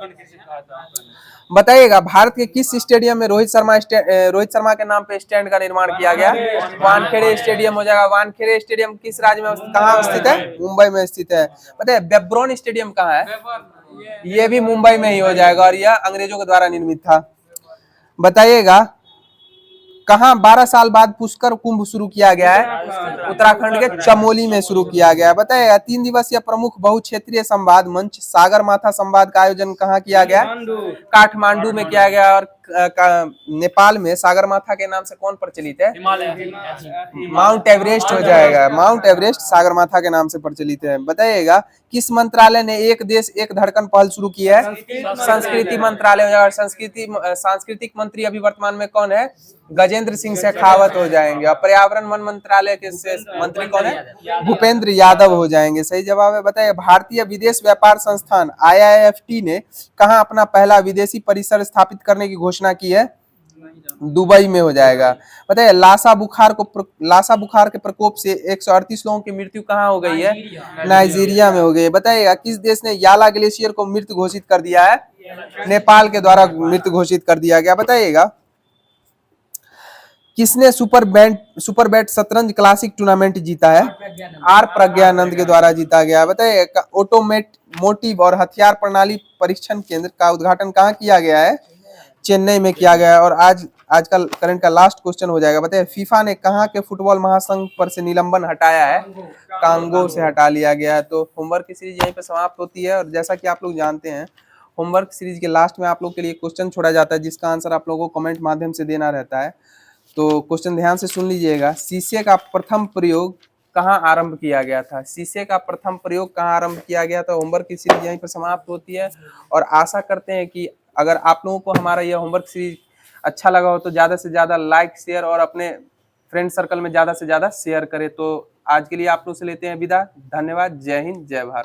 बताइएगा भारत के किस स्टेडियम में रोहित शर्मा के नाम पे स्टैंड का निर्माण किया गया? वानखेड़े स्टेडियम हो जाएगा। वानखेड़े स्टेडियम किस राज्य में कहाँ स्थित है? मुंबई में स्थित है। बताइए बेब्रोन स्टेडियम कहाँ है? ये भी मुंबई में ही हो जाएगा। और यह अंग्रेजों के द्वारा निर्मित था। बताइएगा कहाँ 12 साल बाद पुष्कर कुंभ शुरू किया गया है? उत्तराखंड के चमोली में शुरू किया गया है। बताइएगा 3 दिवसीय प्रमुख बहुक्षेत्रीय संवाद मंच सागर माथा संवाद का आयोजन कहाँ किया गया? काठमांडू में किया गया। और नेपाल में सागरमाथा के नाम से कौन प्रचलित है? हिमालय। माउंट एवरेस्ट हो जाएगा। माउंट एवरेस्ट सागरमाथा के नाम से प्रचलित है। बताइएगा किस मंत्रालय ने एक देश एक धड़कन पहल शुरू की है? संस्कृति मंत्रालय हो जाएगा। सांस्कृतिक मंत्री अभी वर्तमान में कौन है? गजेंद्र सिंह शेखावत हो जाएंगे। और पर्यावरण वन मंत्रालय के मंत्री कौन है? भूपेंद्र यादव हो जाएंगे। सही जवाब है। बताइए भारतीय विदेश व्यापार संस्थान IIFT ने कहाँ अपना पहला विदेशी परिसर स्थापित करने की घोषणा की है? दुबई में हो जाएगा। बताइए लासा बुखार के प्रकोप से 138 लोगों की मृत्यु कहाँ हो गई है? नाइजीरिया में हो गई है। बताइएगा किस देश ने याला ग्लेशियर को मृत घोषित कर दिया है? नेपाल के द्वारा मृत घोषित कर दिया गया। बताइएगा किसने सुपर बैट शतरंज क्लासिक टूर्नामेंट जीता है? आर प्रज्ञानंद के द्वारा जीता गया। बताइए ऑटोमोटिव और हथियार प्रणाली परीक्षण केंद्र का उद्घाटन कहाँ किया गया है? चेन्नई में किया गया है। और आज का करंट का लास्ट क्वेश्चन हो जाएगा। बताइए फीफा ने कहाँ के फुटबॉल महासंघ पर से निलंबन हटाया है? कांगो से हटा लिया गया है। तो होमवर्क की सीरीज यहीं पे समाप्त होती है। और जैसा कि आप लोग जानते हैं होमवर्क सीरीज के लास्ट में आप लोग के लिए क्वेश्चन छोड़ा जाता है जिसका आंसर आप लोगों को कमेंट माध्यम से देना रहता है। तो क्वेश्चन ध्यान से सुन लीजिएगा। शीशे का प्रथम प्रयोग कहाँ आरंभ किया गया था? शीशे का प्रथम प्रयोग कहाँ आरंभ किया गया था? होमवर्क की सीरीज यहीं पर समाप्त होती है। और आशा करते हैं कि अगर आप लोगों को हमारा यह होमवर्क सीरीज अच्छा लगा हो तो ज़्यादा से ज़्यादा लाइक शेयर और अपने फ्रेंड सर्कल में ज़्यादा से ज़्यादा शेयर करें। तो आज के लिए आप लोग से लेते हैं विदा। धन्यवाद। जय हिंद, जय भारत।